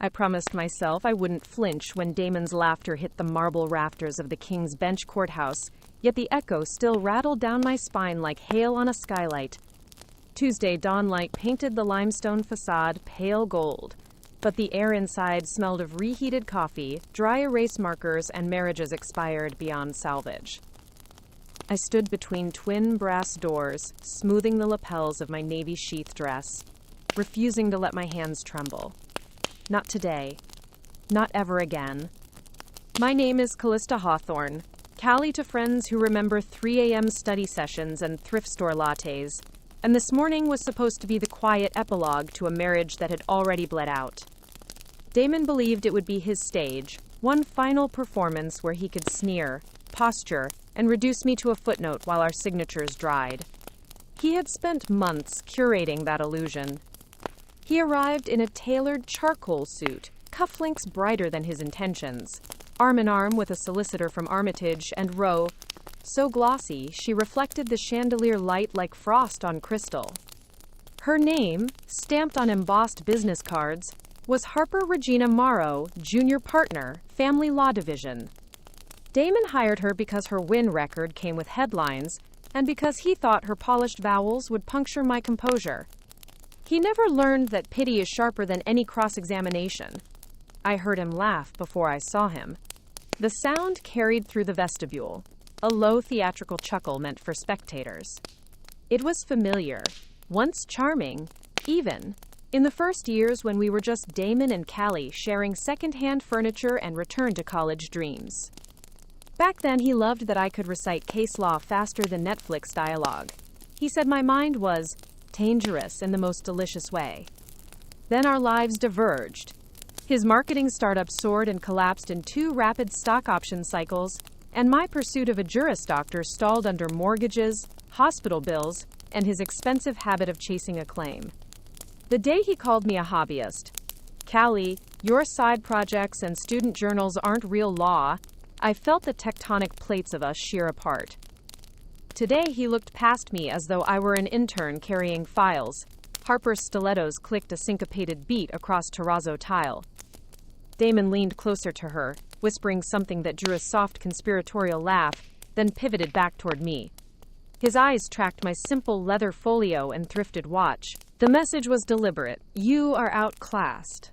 I promised myself I wouldn't flinch when Damon's laughter hit the marble rafters of the King's Bench courthouse, yet the echo still rattled down my spine like hail on a skylight. Tuesday dawnlight painted the limestone facade pale gold, but the air inside smelled of reheated coffee, dry erase markers, and marriages expired beyond salvage. I stood between twin brass doors, smoothing the lapels of my navy sheath dress, refusing to let my hands tremble. Not today. Not ever again. My name is Callista Hawthorne, Callie to friends who remember 3 a.m. study sessions and thrift store lattes, and this morning was supposed to be the quiet epilogue to a marriage that had already bled out. Damon believed it would be his stage, one final performance where he could sneer, posture, and reduce me to a footnote while our signatures dried. He had spent months curating that illusion. He arrived in a tailored charcoal suit, cufflinks brighter than his intentions, arm in arm with a solicitor from Armitage and Rowe, so glossy she reflected the chandelier light like frost on crystal. Her name, stamped on embossed business cards, was Harper Regina Morrow, junior partner, Family Law Division. Damon hired her because her win record came with headlines, and because he thought her polished vowels would puncture my composure. He never learned that pity is sharper than any cross-examination. I heard him laugh before I saw him. The sound carried through the vestibule, a low theatrical chuckle meant for spectators. It was familiar, once charming, even in the first years when we were just Damon and Callie sharing second-hand furniture and return-to-college dreams. Back then, he loved that I could recite case law faster than Netflix dialogue. He said my mind was dangerous in the most delicious way. Then our lives diverged. His marketing startup soared and collapsed in 2 rapid stock option cycles, and my pursuit of a Juris Doctor stalled under mortgages, hospital bills, and his expensive habit of chasing acclaim. The day he called me a hobbyist, Callie, your side projects and student journals aren't real law, I felt the tectonic plates of us shear apart. Today he looked past me as though I were an intern carrying files. Harper's stilettos clicked a syncopated beat across terrazzo tile. Damon leaned closer to her, whispering something that drew a soft conspiratorial laugh, then pivoted back toward me. His eyes tracked my simple leather folio and thrifted watch. The message was deliberate. You are outclassed.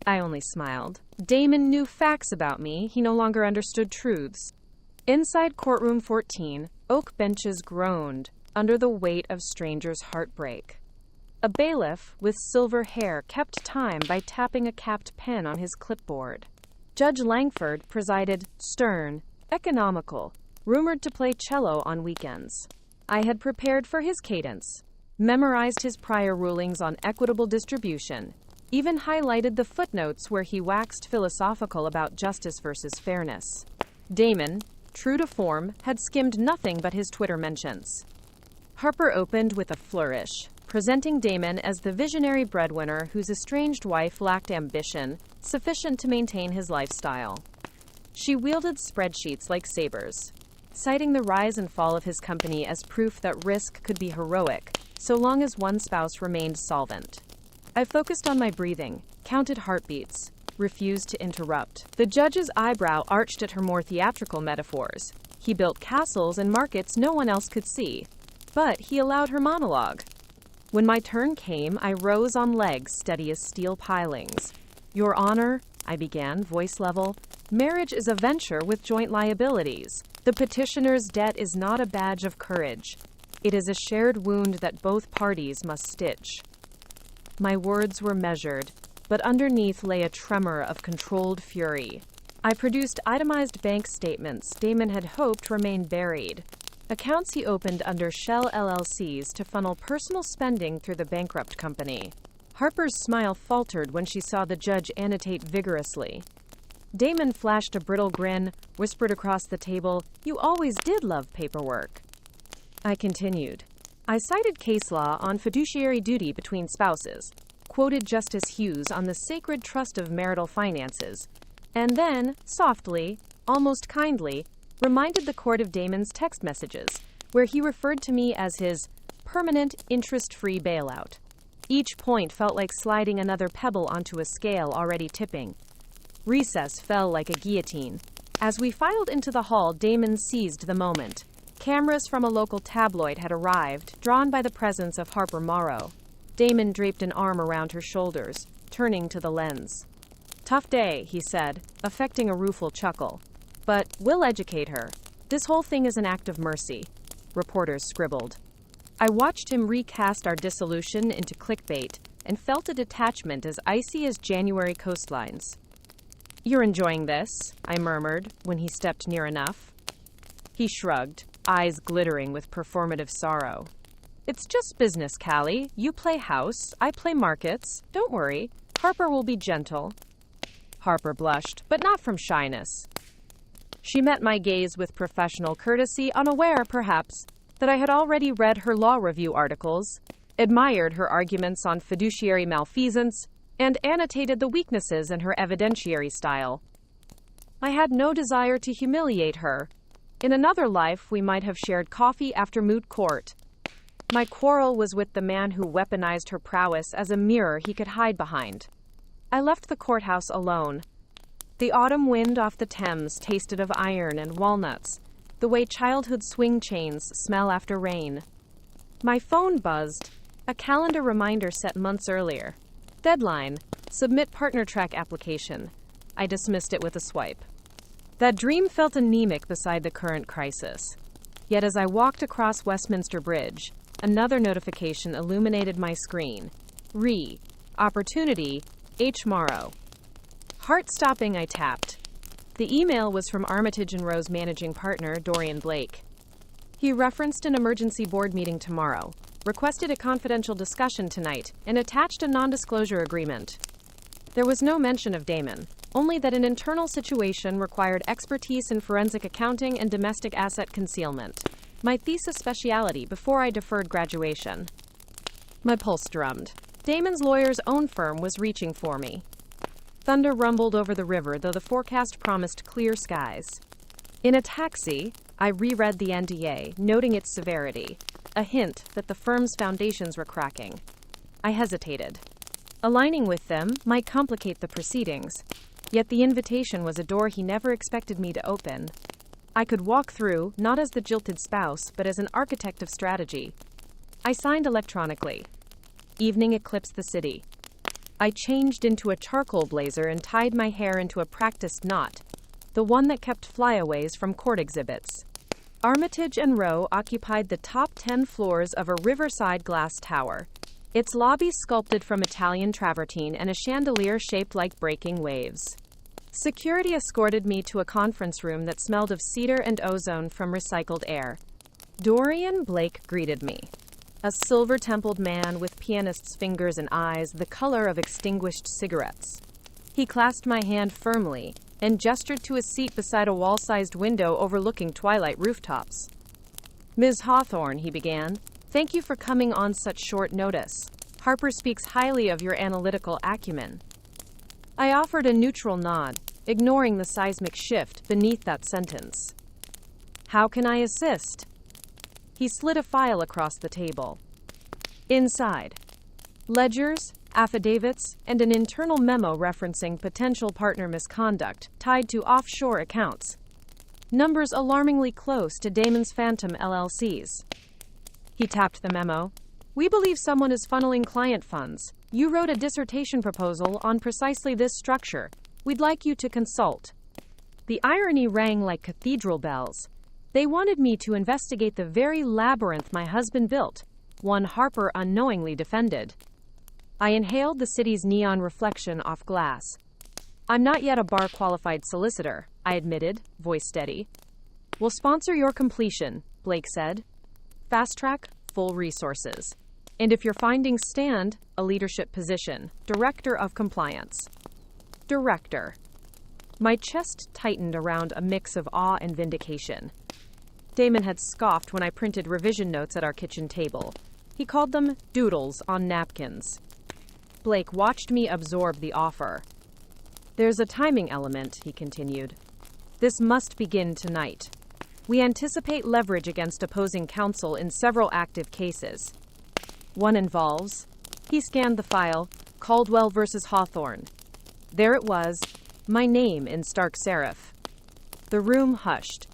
I only smiled. Damon knew facts about me. He no longer understood truths. Inside courtroom 14, oak benches groaned under the weight of strangers' heartbreak. A bailiff with silver hair kept time by tapping a capped pen on his clipboard. Judge Langford presided, stern, economical, rumored to play cello on weekends. I had prepared for his cadence, memorized his prior rulings on equitable distribution, even highlighted the footnotes where he waxed philosophical about justice versus fairness. Damon, true to form, had skimmed nothing but his Twitter mentions. Harper opened with a flourish, presenting Damon as the visionary breadwinner whose estranged wife lacked ambition sufficient to maintain his lifestyle. She wielded spreadsheets like sabers, citing the rise and fall of his company as proof that risk could be heroic, so long as one spouse remained solvent. I focused on my breathing, counted heartbeats, refused to interrupt. The judge's eyebrow arched at her more theatrical metaphors. He built castles and markets no one else could see, but he allowed her monologue. When my turn came, I rose on legs steady as steel pilings. Your Honor, I began, voice level, marriage is a venture with joint liabilities. The petitioner's debt is not a badge of courage. It is a shared wound that both parties must stitch. My words were measured, but underneath lay a tremor of controlled fury. I produced itemized bank statements Damon had hoped remained buried. Accounts he opened under shell LLCs to funnel personal spending through the bankrupt company. Harper's smile faltered when she saw the judge annotate vigorously. Damon flashed a brittle grin, whispered across the table, "You always did love paperwork." I continued. I cited case law on fiduciary duty between spouses, quoted Justice Hughes on the sacred trust of marital finances, and then, softly, almost kindly, reminded the court of Damon's text messages, where he referred to me as his permanent interest-free bailout. Each point felt like sliding another pebble onto a scale already tipping. Recess fell like a guillotine. As we filed into the hall, Damon seized the moment. Cameras from a local tabloid had arrived, drawn by the presence of Harper Morrow. Damon draped an arm around her shoulders, turning to the lens. "Tough day," he said, affecting a rueful chuckle. "But we'll educate her. This whole thing is an act of mercy," reporters scribbled. I watched him recast our dissolution into clickbait and felt a detachment as icy as January coastlines. "You're enjoying this," I murmured when he stepped near enough. He shrugged, eyes glittering with performative sorrow. "It's just business, Callie. You play house, I play markets. Don't worry, Harper will be gentle." Harper blushed, but not from shyness. She met my gaze with professional courtesy, unaware, perhaps, that I had already read her law review articles, admired her arguments on fiduciary malfeasance, and annotated the weaknesses in her evidentiary style. I had no desire to humiliate her. In another life, we might have shared coffee after moot court. My quarrel was with the man who weaponized her prowess as a mirror he could hide behind. I left the courthouse alone. The autumn wind off the Thames tasted of iron and walnuts, the way childhood swing chains smell after rain. My phone buzzed, a calendar reminder set months earlier. Deadline: submit partner track application. I dismissed it with a swipe. That dream felt anemic beside the current crisis. Yet as I walked across Westminster Bridge, another notification illuminated my screen. Opportunity, H. Morrow. Heart-stopping, I tapped. The email was from Armitage & Rowe's managing partner, Dorian Blake. He referenced an emergency board meeting tomorrow, requested a confidential discussion tonight, and attached a non-disclosure agreement. There was no mention of Damon, only that an internal situation required expertise in forensic accounting and domestic asset concealment, my thesis specialty before I deferred graduation. My pulse drummed. Damon's lawyer's own firm was reaching for me. Thunder rumbled over the river, though the forecast promised clear skies. In a taxi, I reread the NDA, noting its severity, a hint that the firm's foundations were cracking. I hesitated. Aligning with them might complicate the proceedings, yet the invitation was a door he never expected me to open. I could walk through, not as the jilted spouse, but as an architect of strategy. I signed electronically. Evening eclipsed the city. I changed into a charcoal blazer and tied my hair into a practiced knot, the one that kept flyaways from court exhibits. Armitage & Rowe occupied the top 10 floors of a riverside glass tower, its lobby sculpted from Italian travertine and a chandelier shaped like breaking waves. Security escorted me to a conference room that smelled of cedar and ozone from recycled air. Dorian Blake greeted me. A silver-templed man with pianist's fingers and eyes the color of extinguished cigarettes. He clasped my hand firmly and gestured to a seat beside a wall-sized window overlooking twilight rooftops. "Ms. Hawthorne," he began, "thank you for coming on such short notice. Harper speaks highly of your analytical acumen." I offered a neutral nod, ignoring the seismic shift beneath that sentence. "How can I assist?" He slid a file across the table. Inside, ledgers, affidavits, and an internal memo referencing potential partner misconduct tied to offshore accounts. Numbers alarmingly close to Damon's Phantom LLCs. He tapped the memo. "We believe someone is funneling client funds. You wrote a dissertation proposal on precisely this structure. We'd like you to consult." The irony rang like cathedral bells. They wanted me to investigate the very labyrinth my husband built, one Harper unknowingly defended. I inhaled the city's neon reflection off glass. "I'm not yet a bar-qualified solicitor," I admitted, voice steady. "We'll sponsor your completion," Blake said. "Fast track, full resources. And if your findings stand, a leadership position, Director of Compliance." Director. My chest tightened around a mix of awe and vindication. Damon had scoffed when I printed revision notes at our kitchen table. He called them doodles on napkins. Blake watched me absorb the offer. "There's a timing element," he continued. "This must begin tonight. We anticipate leverage against opposing counsel in several active cases. One involves..." He scanned the file, Caldwell versus Hawthorne. There it was, my name in stark serif. The room hushed.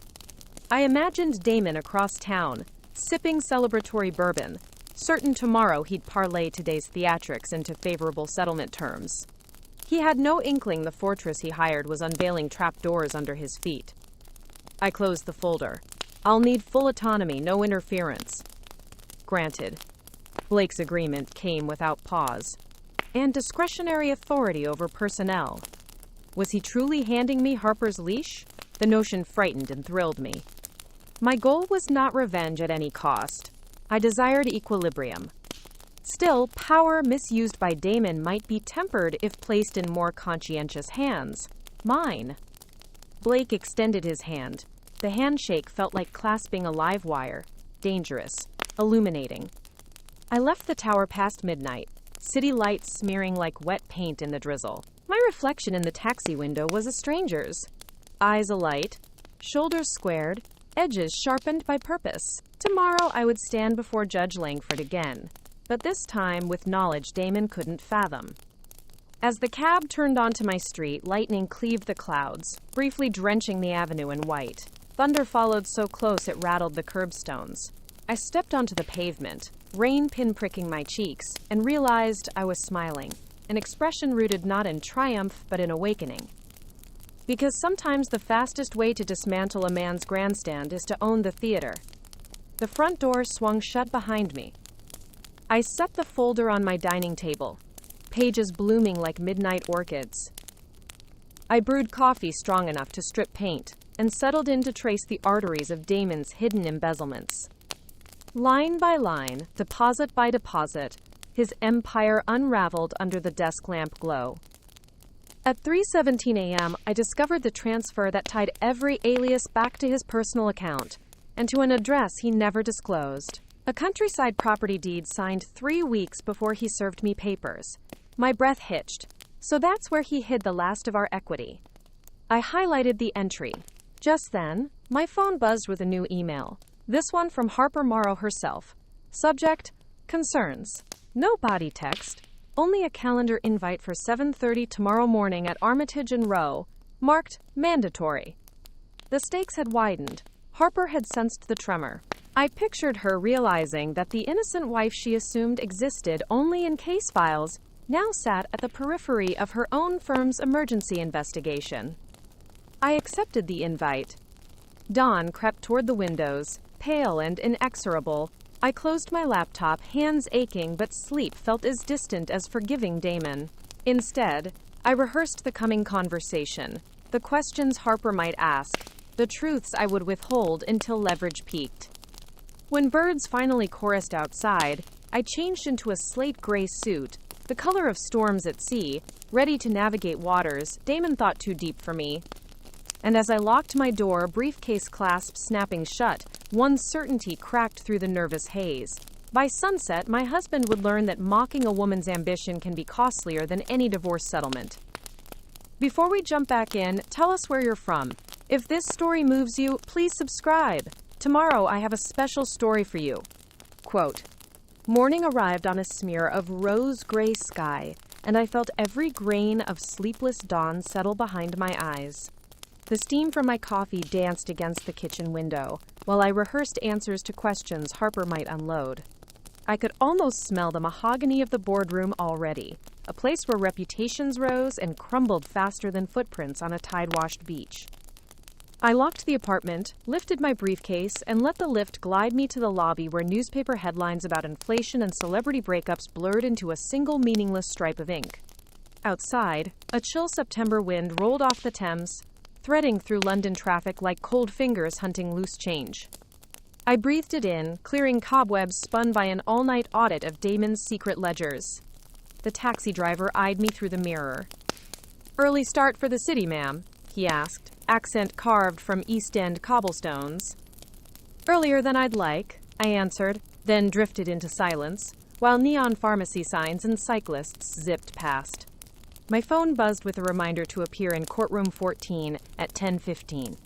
I imagined Damon across town, sipping celebratory bourbon, certain tomorrow he'd parlay today's theatrics into favorable settlement terms. He had no inkling the fortress he hired was unveiling trapdoors under his feet. I closed the folder. I'll need full autonomy, no interference. Granted. Blake's agreement came without pause. And discretionary authority over personnel. Was he truly handing me Harper's leash? The notion frightened and thrilled me. My goal was not revenge at any cost. I desired equilibrium. Still, power misused by Damon might be tempered if placed in more conscientious hands. Mine. Blake extended his hand. The handshake felt like clasping a live wire. Dangerous. Illuminating. I left the tower past midnight, city lights smearing like wet paint in the drizzle. My reflection in the taxi window was a stranger's. Eyes alight, shoulders squared, edges sharpened by purpose. Tomorrow I would stand before Judge Langford again, but this time with knowledge Damon couldn't fathom. As the cab turned onto my street, lightning cleaved the clouds, briefly drenching the avenue in white. Thunder followed so close it rattled the curbstones. I stepped onto the pavement, rain pinpricking my cheeks, and realized I was smiling, an expression rooted not in triumph but in awakening. Because sometimes the fastest way to dismantle a man's grandstand is to own the theater. The front door swung shut behind me. I set the folder on my dining table, pages blooming like midnight orchids. I brewed coffee strong enough to strip paint, and settled in to trace the arteries of Damon's hidden embezzlements. Line by line, deposit by deposit, his empire unraveled under the desk lamp glow. At 3:17 a.m., I discovered the transfer that tied every alias back to his personal account, and to an address he never disclosed. A countryside property deed signed 3 weeks before he served me papers. My breath hitched. So that's where he hid the last of our equity. I highlighted the entry. Just then, my phone buzzed with a new email. This one from Harper Morrow herself. Subject, concerns. No body text. Only a calendar invite for 7:30 tomorrow morning at Armitage and Row, marked mandatory. The stakes had widened. Harper had sensed the tremor. I pictured her realizing that the innocent wife she assumed existed only in case files now sat at the periphery of her own firm's emergency investigation. I accepted the invite. Dawn crept toward the windows, pale and inexorable. I closed my laptop, hands aching, but sleep felt as distant as forgiving Damon. Instead, I rehearsed the coming conversation, the questions Harper might ask, the truths I would withhold until leverage peaked. When birds finally chorused outside, I changed into a slate gray suit, the color of storms at sea, ready to navigate waters Damon thought too deep for me. And as I locked my door, briefcase clasp snapping shut, one certainty cracked through the nervous haze. By sunset, my husband would learn that mocking a woman's ambition can be costlier than any divorce settlement. Before we jump back in, tell us where you're from. If this story moves you, please subscribe. Tomorrow I have a special story for you. Quote, morning arrived on a smear of rose-gray sky, and I felt every grain of sleepless dawn settle behind my eyes. The steam from my coffee danced against the kitchen window, while I rehearsed answers to questions Harper might unload. I could almost smell the mahogany of the boardroom already, a place where reputations rose and crumbled faster than footprints on a tide-washed beach. I locked the apartment, lifted my briefcase, and let the lift glide me to the lobby where newspaper headlines about inflation and celebrity breakups blurred into a single meaningless stripe of ink. Outside, a chill September wind rolled off the Thames, threading through London traffic like cold fingers hunting loose change. I breathed it in, clearing cobwebs spun by an all-night audit of Damon's secret ledgers. The taxi driver eyed me through the mirror. "Early start for the city, ma'am?" he asked, accent carved from East End cobblestones. "Earlier than I'd like," I answered, then drifted into silence, while neon pharmacy signs and cyclists zipped past. My phone buzzed with a reminder to appear in courtroom 14 at 10:15.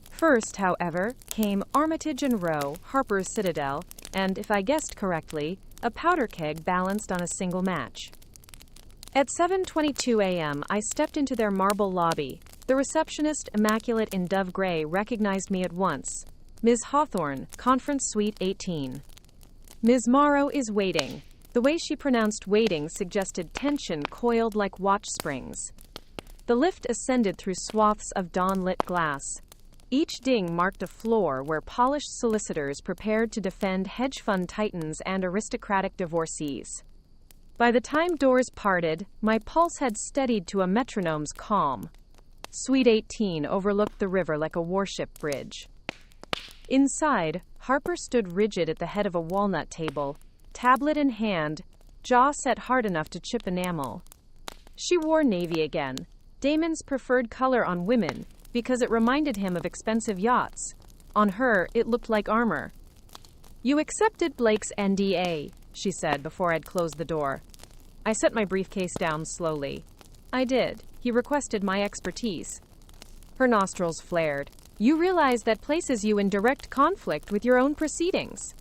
First, however, came Armitage and Row, Harper's Citadel, and, if I guessed correctly, a powder keg balanced on a single match. At 7:22 a.m., I stepped into their marble lobby. The receptionist, immaculate in dove gray, recognized me at once. Ms. Hawthorne, Conference Suite 18. Ms. Morrow is waiting. The way she pronounced waiting suggested tension coiled like watch springs. The lift ascended through swaths of dawn-lit glass. Each ding marked a floor where polished solicitors prepared to defend hedge fund titans and aristocratic divorcees. By the time doors parted, my pulse had steadied to a metronome's calm. Suite 18 overlooked the river like a warship bridge. Inside, Harper stood rigid at the head of a walnut table, tablet in hand, jaw set hard enough to chip enamel. She wore navy again, Damon's preferred color on women, because it reminded him of expensive yachts. On her, it looked like armor. "You accepted Blake's NDA," she said before I'd closed the door. I set my briefcase down slowly. "I did. He requested my expertise." Her nostrils flared. "You realize that places you in direct conflict with your own proceedings."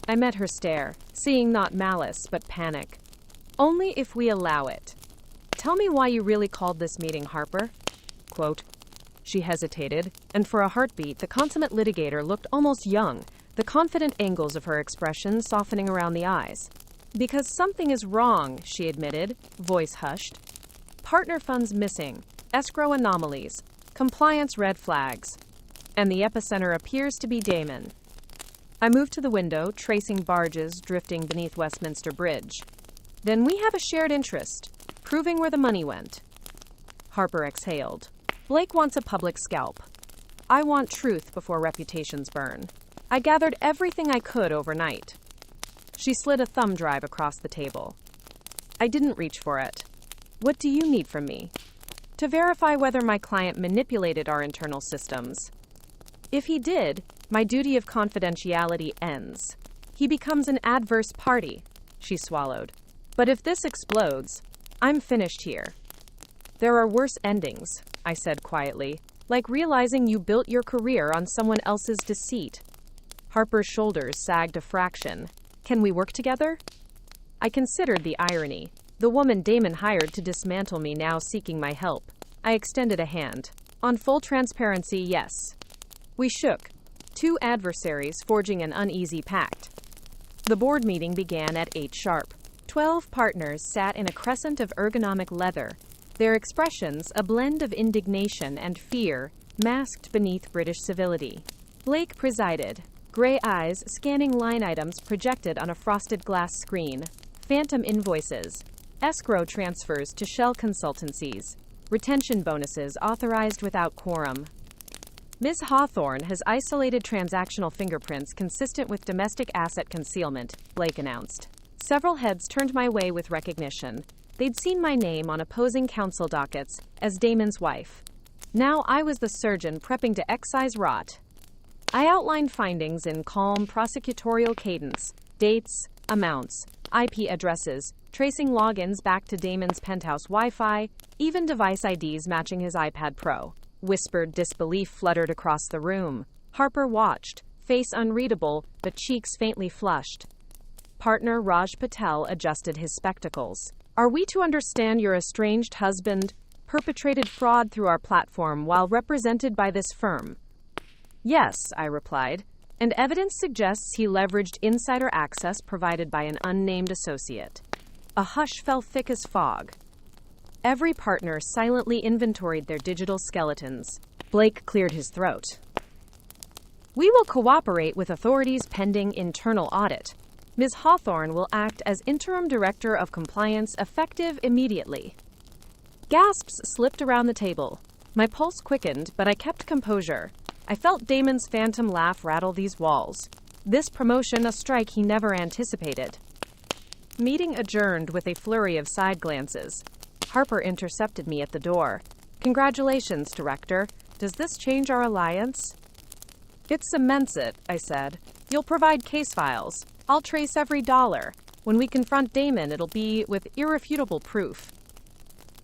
I met her stare, seeing not malice but panic. "Only if we allow it. Tell me why you really called this meeting, Harper." Quote. She hesitated, and for a heartbeat, the consummate litigator looked almost young, the confident angles of her expression softening around the eyes. "Because something is wrong," she admitted, voice hushed. "Partner funds missing, escrow anomalies, compliance red flags. And the epicenter appears to be Damon." I moved to the window, tracing barges drifting beneath Westminster Bridge. "Then we have a shared interest, proving where the money went." Harper exhaled. "Blake wants a public scalp. I want truth before reputations burn. I gathered everything I could overnight." She slid a thumb drive across the table. I didn't reach for it. "What do you need from me?" "To verify whether my client manipulated our internal systems. If he did, my duty of confidentiality ends. He becomes an adverse party." She swallowed. "But if this explodes, I'm finished here." "There are worse endings," I said quietly, "like realizing you built your career on someone else's deceit." Harper's shoulders sagged a fraction. "Can we work together?" I considered the irony. The woman Damon hired to dismantle me now seeking my help. I extended a hand. "On full transparency, yes." We shook, two adversaries forging an uneasy pact. The board meeting began at 8 sharp. 12 partners sat in a crescent of ergonomic leather, their expressions a blend of indignation and fear, masked beneath British civility. Blake presided, gray eyes scanning line items projected on a frosted glass screen, phantom invoices, escrow transfers to shell consultancies, retention bonuses authorized without quorum. "Ms. Hawthorne has isolated transactional fingerprints consistent with domestic asset concealment," Blake announced. Several heads turned my way with recognition. They'd seen my name on opposing counsel dockets as Damon's wife. Now I was the surgeon prepping to excise rot. I outlined findings in calm prosecutorial cadence, dates, amounts, IP addresses, tracing logins back to Damon's penthouse Wi-Fi, even device IDs matching his iPad Pro. Whispered disbelief fluttered across the room. Harper watched, face unreadable, but cheeks faintly flushed. Partner Raj Patel adjusted his spectacles. "Are we to understand your estranged husband perpetrated fraud through our platform while represented by this firm?" "Yes," I replied, "and evidence suggests he leveraged insider access provided by an unnamed associate." A hush fell thick as fog. Every partner silently inventoried their digital skeletons. Blake cleared his throat. "We will cooperate with authorities pending internal audit. Ms. Hawthorne will act as interim director of compliance effective immediately." Gasps slipped around the table. My pulse quickened, but I kept composure. I felt Damon's phantom laugh rattle these walls. This promotion a strike he never anticipated. Meeting adjourned with a flurry of side glances. Harper intercepted me at the door. "Congratulations, Director. Does this change our alliance?" "It cements it," I said. "You'll provide case files. I'll trace every dollar. When we confront Damon, it'll be with irrefutable proof."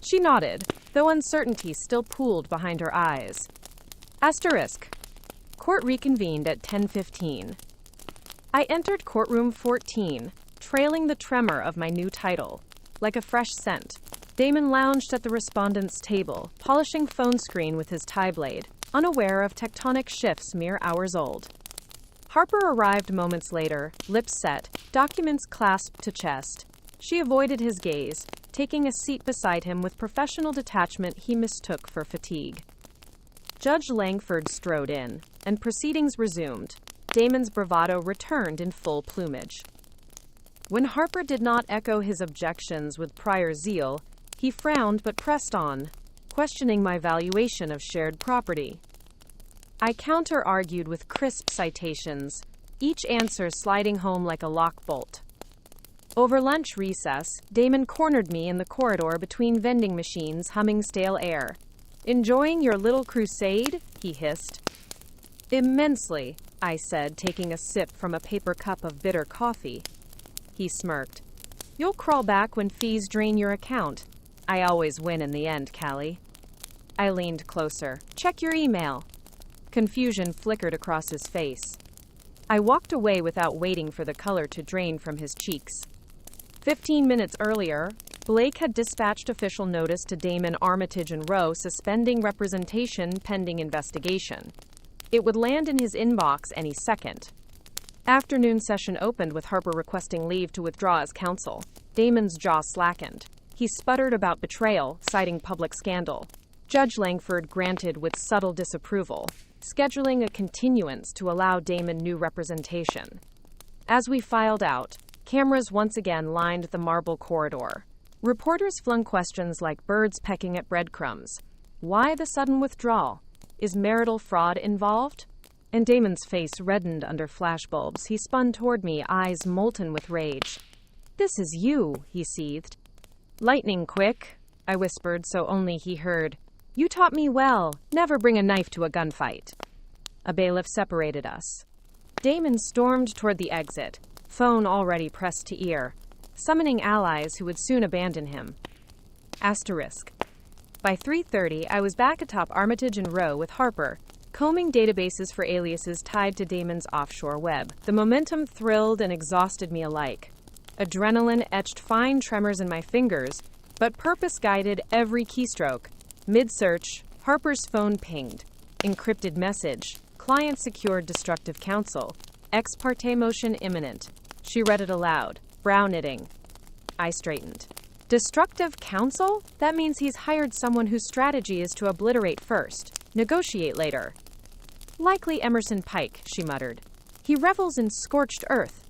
She nodded, though uncertainty still pooled behind her eyes. Asterisk. Court reconvened at 10:15. I entered courtroom 14. trailing the tremor of my new title. Like a fresh scent, Damon lounged at the respondent's table, polishing phone screen with his tie blade, unaware of tectonic shifts mere hours old. Harper arrived moments later, lips set, documents clasped to chest. She avoided his gaze, taking a seat beside him with professional detachment he mistook for fatigue. Judge Langford strode in, and proceedings resumed. Damon's bravado returned in full plumage. When Harper did not echo his objections with prior zeal, he frowned but pressed on, questioning my valuation of shared property. I counter-argued with crisp citations, each answer sliding home like a lock bolt. Over lunch recess, Damon cornered me in the corridor between vending machines humming stale air. "Enjoying your little crusade?" he hissed. "Immensely," I said, taking a sip from a paper cup of bitter coffee. He smirked. "You'll crawl back when fees drain your account. I always win in the end, Callie." I leaned closer. "Check your email." Confusion flickered across his face. I walked away without waiting for the color to drain from his cheeks. 15 minutes earlier, Blake had dispatched official notice to Damon Armitage and Rowe suspending representation pending investigation. It would land in his inbox any second. Afternoon session opened with Harper requesting leave to withdraw as counsel. Damon's jaw slackened. He sputtered about betrayal, citing public scandal. Judge Langford granted with subtle disapproval, scheduling a continuance to allow Damon new representation. As we filed out, cameras once again lined the marble corridor. Reporters flung questions like birds pecking at breadcrumbs. Why the sudden withdrawal? Is marital fraud involved? And Damon's face reddened under flashbulbs. He spun toward me, eyes molten with rage. "This is you," he seethed. "Lightning quick," I whispered so only he heard. "You taught me well. Never bring a knife to a gunfight." A bailiff separated us. Damon stormed toward the exit, phone already pressed to ear, summoning allies who would soon abandon him. Asterisk. By 3:30, I was back atop Armitage and Rowe with Harper, combing databases for aliases tied to Damon's offshore web. The momentum thrilled and exhausted me alike. Adrenaline etched fine tremors in my fingers, but purpose guided every keystroke. Mid-search, Harper's phone pinged. Encrypted message. Client secured destructive counsel. Ex parte motion imminent. She read it aloud, brow knitting. I straightened. Destructive counsel? That means he's hired someone whose strategy is to obliterate first, negotiate later. Likely Emerson Pike, she muttered. He revels in scorched earth.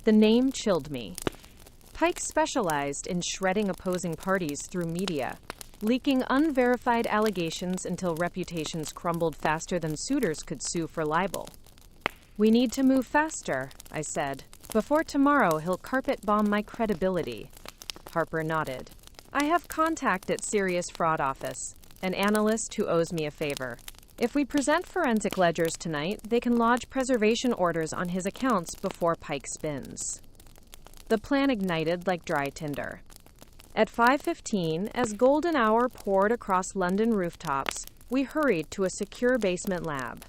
The name chilled me. Pike specialized in shredding opposing parties through media, leaking unverified allegations until reputations crumbled faster than suitors could sue for libel. "We need to move faster," I said. "Before tomorrow, he'll carpet bomb my credibility." Harper nodded. "I have contact at Serious Fraud Office, an analyst who owes me a favor. If we present forensic ledgers tonight, they can lodge preservation orders on his accounts before Pike spins." The plan ignited like dry tinder. At 5:15, as golden hour poured across London rooftops, we hurried to a secure basement lab.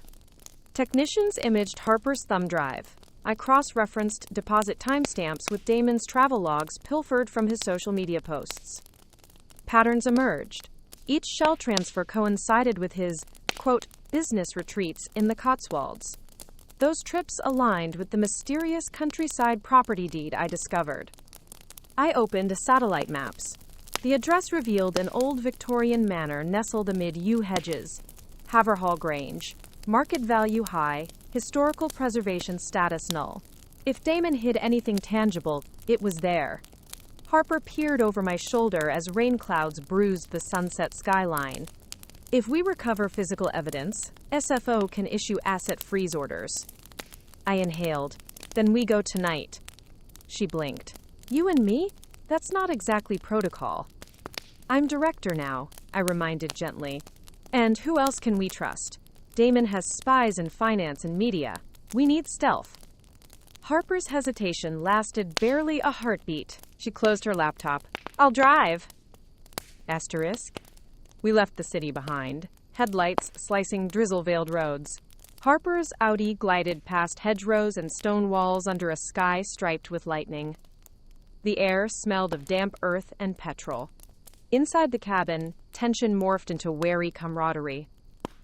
Technicians imaged Harper's thumb drive. I cross-referenced deposit timestamps with Damon's travel logs pilfered from his social media posts. Patterns emerged. Each shell transfer coincided with his, quote, business retreats in the Cotswolds. Those trips aligned with the mysterious countryside property deed I discovered. I opened satellite maps. The address revealed an old Victorian manor nestled amid yew hedges. Haverhall Grange. Market value high. Historical preservation status null. If Damon hid anything tangible, it was there. Harper peered over my shoulder as rain clouds bruised the sunset skyline. If we recover physical evidence, SFO can issue asset freeze orders. I inhaled. Then we go tonight. She blinked. You and me? That's not exactly protocol. I'm director now, I reminded gently. And who else can we trust? Damon has spies in finance and media. We need stealth. Harper's hesitation lasted barely a heartbeat. She closed her laptop. I'll drive. Asterisk. We left the city behind, headlights slicing drizzle-veiled roads. Harper's Audi glided past hedgerows and stone walls under a sky striped with lightning. The air smelled of damp earth and petrol. Inside the cabin, tension morphed into wary camaraderie.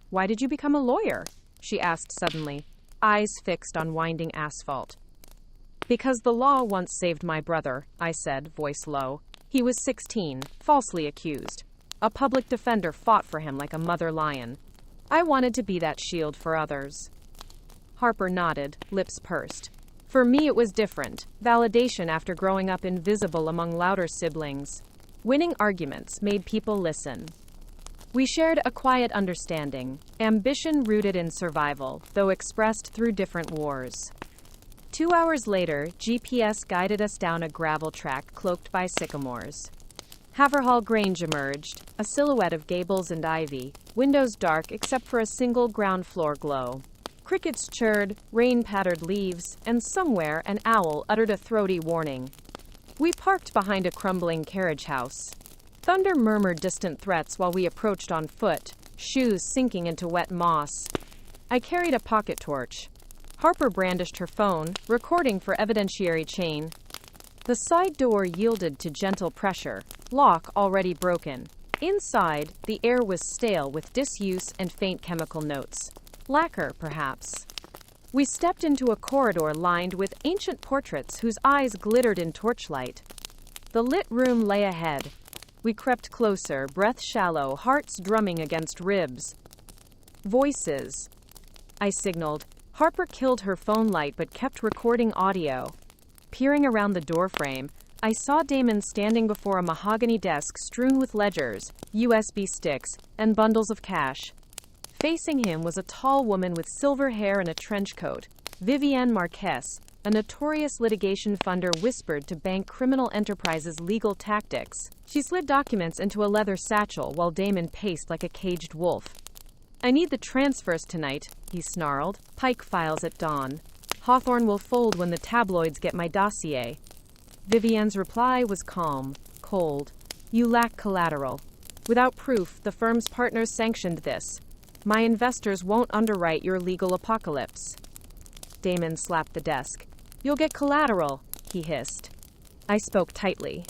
"Why did you become a lawyer?" she asked suddenly, eyes fixed on winding asphalt. "Because the law once saved my brother," I said, voice low. "He was 16, falsely accused. A public defender fought for him like a mother lion. I wanted to be that shield for others." Harper nodded, lips pursed. "For me it was different. Validation after growing up invisible among louder siblings. Winning arguments made people listen. We shared a quiet understanding, ambition rooted in survival, though expressed through different wars." 2 hours later, GPS guided us down a gravel track cloaked by sycamores. Haverhall Grange emerged, a silhouette of gables and ivy, windows dark except for a single ground floor glow. Crickets chirred, rain pattered leaves, and somewhere an owl uttered a throaty warning. We parked behind a crumbling carriage house. Thunder murmured distant threats while we approached on foot, shoes sinking into wet moss. I carried a pocket torch. Harper brandished her phone, recording for evidentiary chain. The side door yielded to gentle pressure, lock already broken. Inside, the air was stale with disuse and faint chemical notes. Lacquer, perhaps. We stepped into a corridor lined with ancient portraits whose eyes glittered in torchlight. The lit room lay ahead. We crept closer, breath shallow, hearts drumming against ribs. Voices. I signaled. Harper killed her phone light but kept recording audio. Peering around the doorframe, I saw Damon standing before a mahogany desk strewn with ledgers, USB sticks, and bundles of cash. Facing him was a tall woman with silver hair and a trench coat. Vivienne Marquez, a notorious litigation funder, whispered to bank criminal enterprises' legal tactics. She slid documents into a leather satchel while Damon paced like a caged wolf. "I need the transfers tonight," he snarled. "Pike files at dawn. Hawthorne will fold when the tabloids get my dossier." Vivienne's reply was calm, cold. "You lack collateral. Without proof, the firm's partners sanctioned this. My investors won't underwrite your legal apocalypse." Damon slapped the desk. "You'll get collateral," he hissed. I spoke tightly.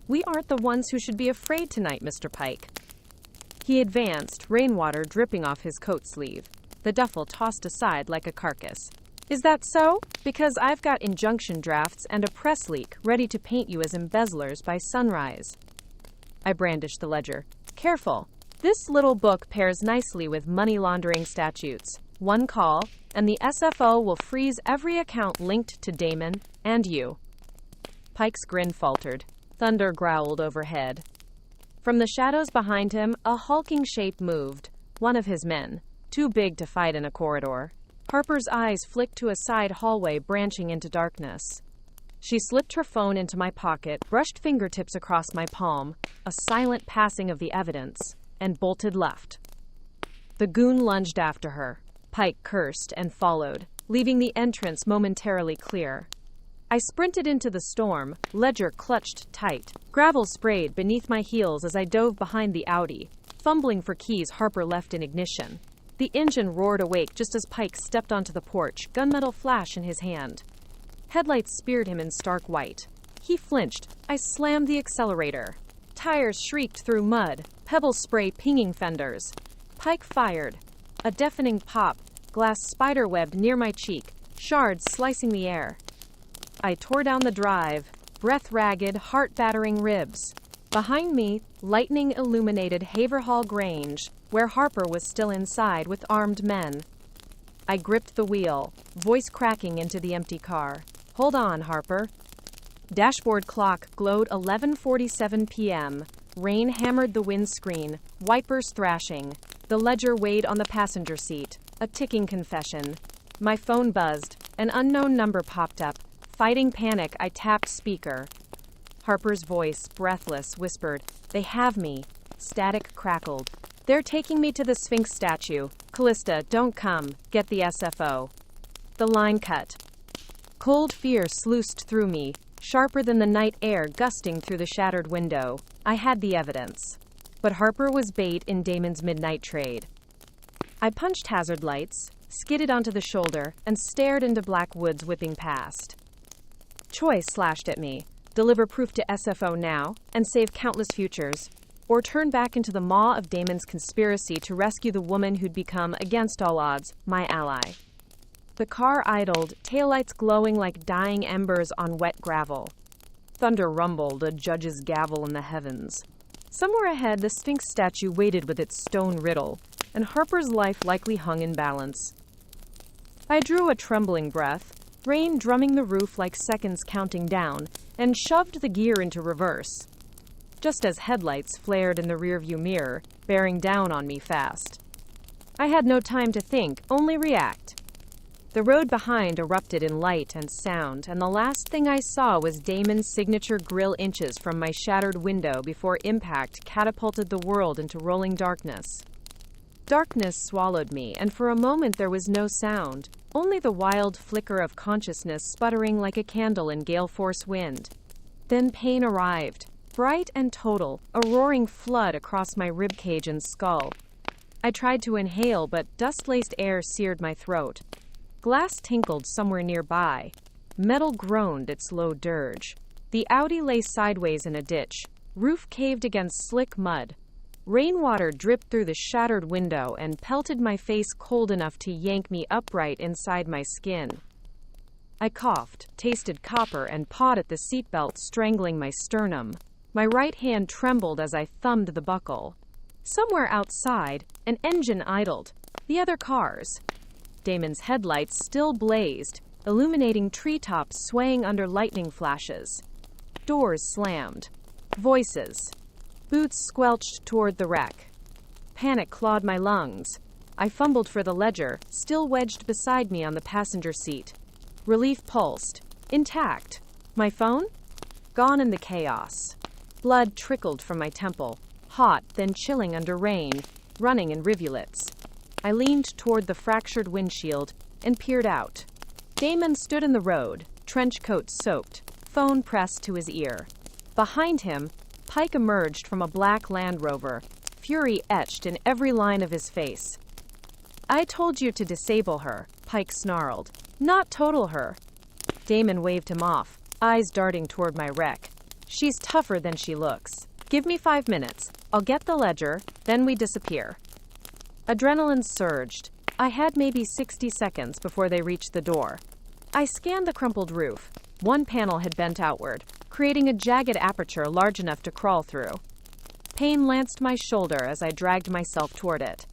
"We aren't the ones who should be afraid tonight, Mr. Pike." He advanced, rainwater dripping off his coat sleeve, the duffel tossed aside like a carcass. "Is that so? Because I've got injunction drafts and a press leak ready to paint you as embezzlers by sunrise." I brandished the ledger. "Careful. This little book pairs nicely with money laundering statutes. One call, and the SFO will freeze every account linked to Damon and you." Pike's grin faltered. Thunder growled overhead. From the shadows behind him, a hulking shape moved. One of his men. Too big to fight in a corridor. Harper's eyes flicked to a side hallway branching into darkness. She slipped her phone into my pocket, brushed fingertips across my palm, a silent passing of the evidence, and bolted left. The goon lunged after her. Pike cursed and followed, leaving the entrance momentarily clear. I sprinted into the storm, ledger clutched tight. Gravel sprayed beneath my heels as I dove behind the Audi, fumbling for keys Harper left in ignition. The engine roared awake just as Pike stepped onto the porch, gunmetal flash in his hand. Headlights speared him in stark white. He flinched. I slammed the accelerator. Tires shrieked through mud, pebble spray pinging fenders. Pike fired. A deafening pop, glass spiderwebbed near my cheek, shards slicing the air. I tore down the drive, breath ragged, heart-battering ribs. Behind me, lightning illuminated Haverhall Grange, where Harper was still inside with armed men. I gripped the wheel, voice cracking into the empty car. "Hold on, Harper." Dashboard clock glowed 11:47 p.m. Rain hammered the windscreen, wipers thrashing. The ledger weighed on the passenger seat, a ticking confession. My phone buzzed. An unknown number popped up. Fighting panic, I tapped speaker. Harper's voice, breathless, whispered, "They have me." Static crackled. "They're taking me to the Sphinx statue. Callista, don't come. Get the SFO." The line cut. Cold fear sluiced through me, sharper than the night air gusting through the shattered window. I had the evidence. But Harper was bait in Damon's midnight trade. I punched hazard lights, skidded onto the shoulder, and stared into black woods whipping past. Choi slashed at me. deliver proof to SFO now, and save countless futures, or turn back into the maw of Damon's conspiracy to rescue the woman who'd become, against all odds, my ally. The car idled, taillights glowing like dying embers on wet gravel. Thunder rumbled, a judge's gavel in the heavens. Somewhere ahead, the Sphinx statue waited with its stone riddle, and Harper's life likely hung in balance. I drew a trembling breath, rain drumming the roof like seconds counting down, and shoved the gear into reverse, just as headlights flared in the rearview mirror, bearing down on me fast. I had no time to think, only react. The road behind erupted in light and sound, and the last thing I saw was Damon's signature grille inches from my shattered window before impact catapulted the world into rolling darkness. Darkness swallowed me, and for a moment there was no sound, only the wild flicker of consciousness sputtering like a candle in gale force wind. Then pain arrived, bright and total, a roaring flood across my ribcage and skull. I tried to inhale, but dust-laced air seared my throat. Glass tinkled somewhere nearby. Metal groaned its low dirge. The Audi lay sideways in a ditch. Roof caved against slick mud. Rainwater dripped through the shattered window and pelted my face cold enough to yank me upright inside my skin. I coughed, tasted copper, and pawed at the seatbelt strangling my sternum. My right hand trembled as I thumbed the buckle. Somewhere outside, an engine idled. The other cars. Damon's headlights still blazed, illuminating treetops swaying under lightning flashes. Doors slammed. Voices. Boots squelched toward the wreck. Panic clawed my lungs. I fumbled for the ledger, still wedged beside me on the passenger seat. Relief pulsed. Intact. My phone? Gone in the chaos. Blood trickled from my temple, hot, then chilling under rain, running in rivulets. I leaned toward the fractured windshield and peered out. Damon stood in the road, trench coat soaked, phone pressed to his ear. Behind him, Pike emerged from a black Land Rover, fury etched in every line of his face. "I told you to disable her," Pike snarled. "Not total her." Damon waved him off, eyes darting toward my wreck. "She's tougher than she looks. Give me 5 minutes. I'll get the ledger, then we disappear." Adrenaline surged. I had maybe 60 seconds before they reached the door. I scanned the crumpled roof. One panel had bent outward, creating a jagged aperture large enough to crawl through. Pain lanced my shoulder as I dragged myself toward it.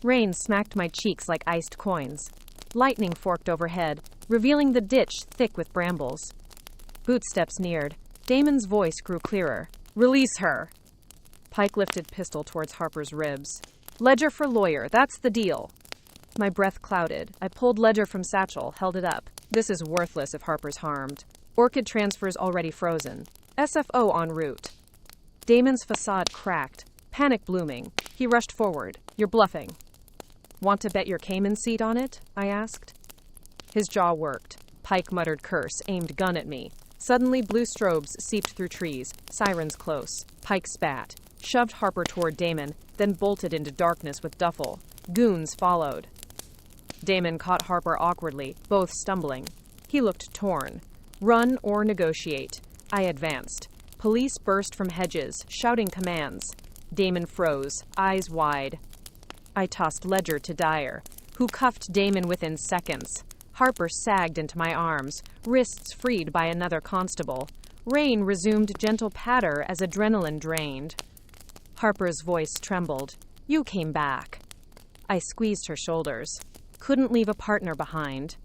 Rain smacked my cheeks like iced coins. Lightning forked overhead, revealing the ditch thick with brambles. Footsteps neared. Damon's voice grew clearer. "Release her!" Pike lifted pistol towards Harper's ribs. "Ledger for lawyer, that's the deal." My breath clouded. I pulled ledger from satchel, held it up. "This is worthless if Harper's harmed. Orchid transfers already frozen. SFO en route." Damon's facade cracked, panic blooming. He rushed forward. "You're bluffing." "Want to bet your Cayman seat on it?" I asked. His jaw worked. Pike muttered curse, aimed gun at me. Suddenly, blue strobes seeped through trees, sirens close. Pike spat, shoved Harper toward Damon, then bolted into darkness with duffel. Goons followed. Damon caught Harper awkwardly, both stumbling. He looked torn. Run or negotiate. I advanced. Police burst from hedges, shouting commands. Damon froze, eyes wide. I tossed ledger to Dyer, who cuffed Damon within seconds. Harper sagged into my arms, wrists freed by another constable. Rain resumed gentle patter as adrenaline drained. Harper's voice trembled. "You came back." I squeezed her shoulders. Couldn't leave a partner behind.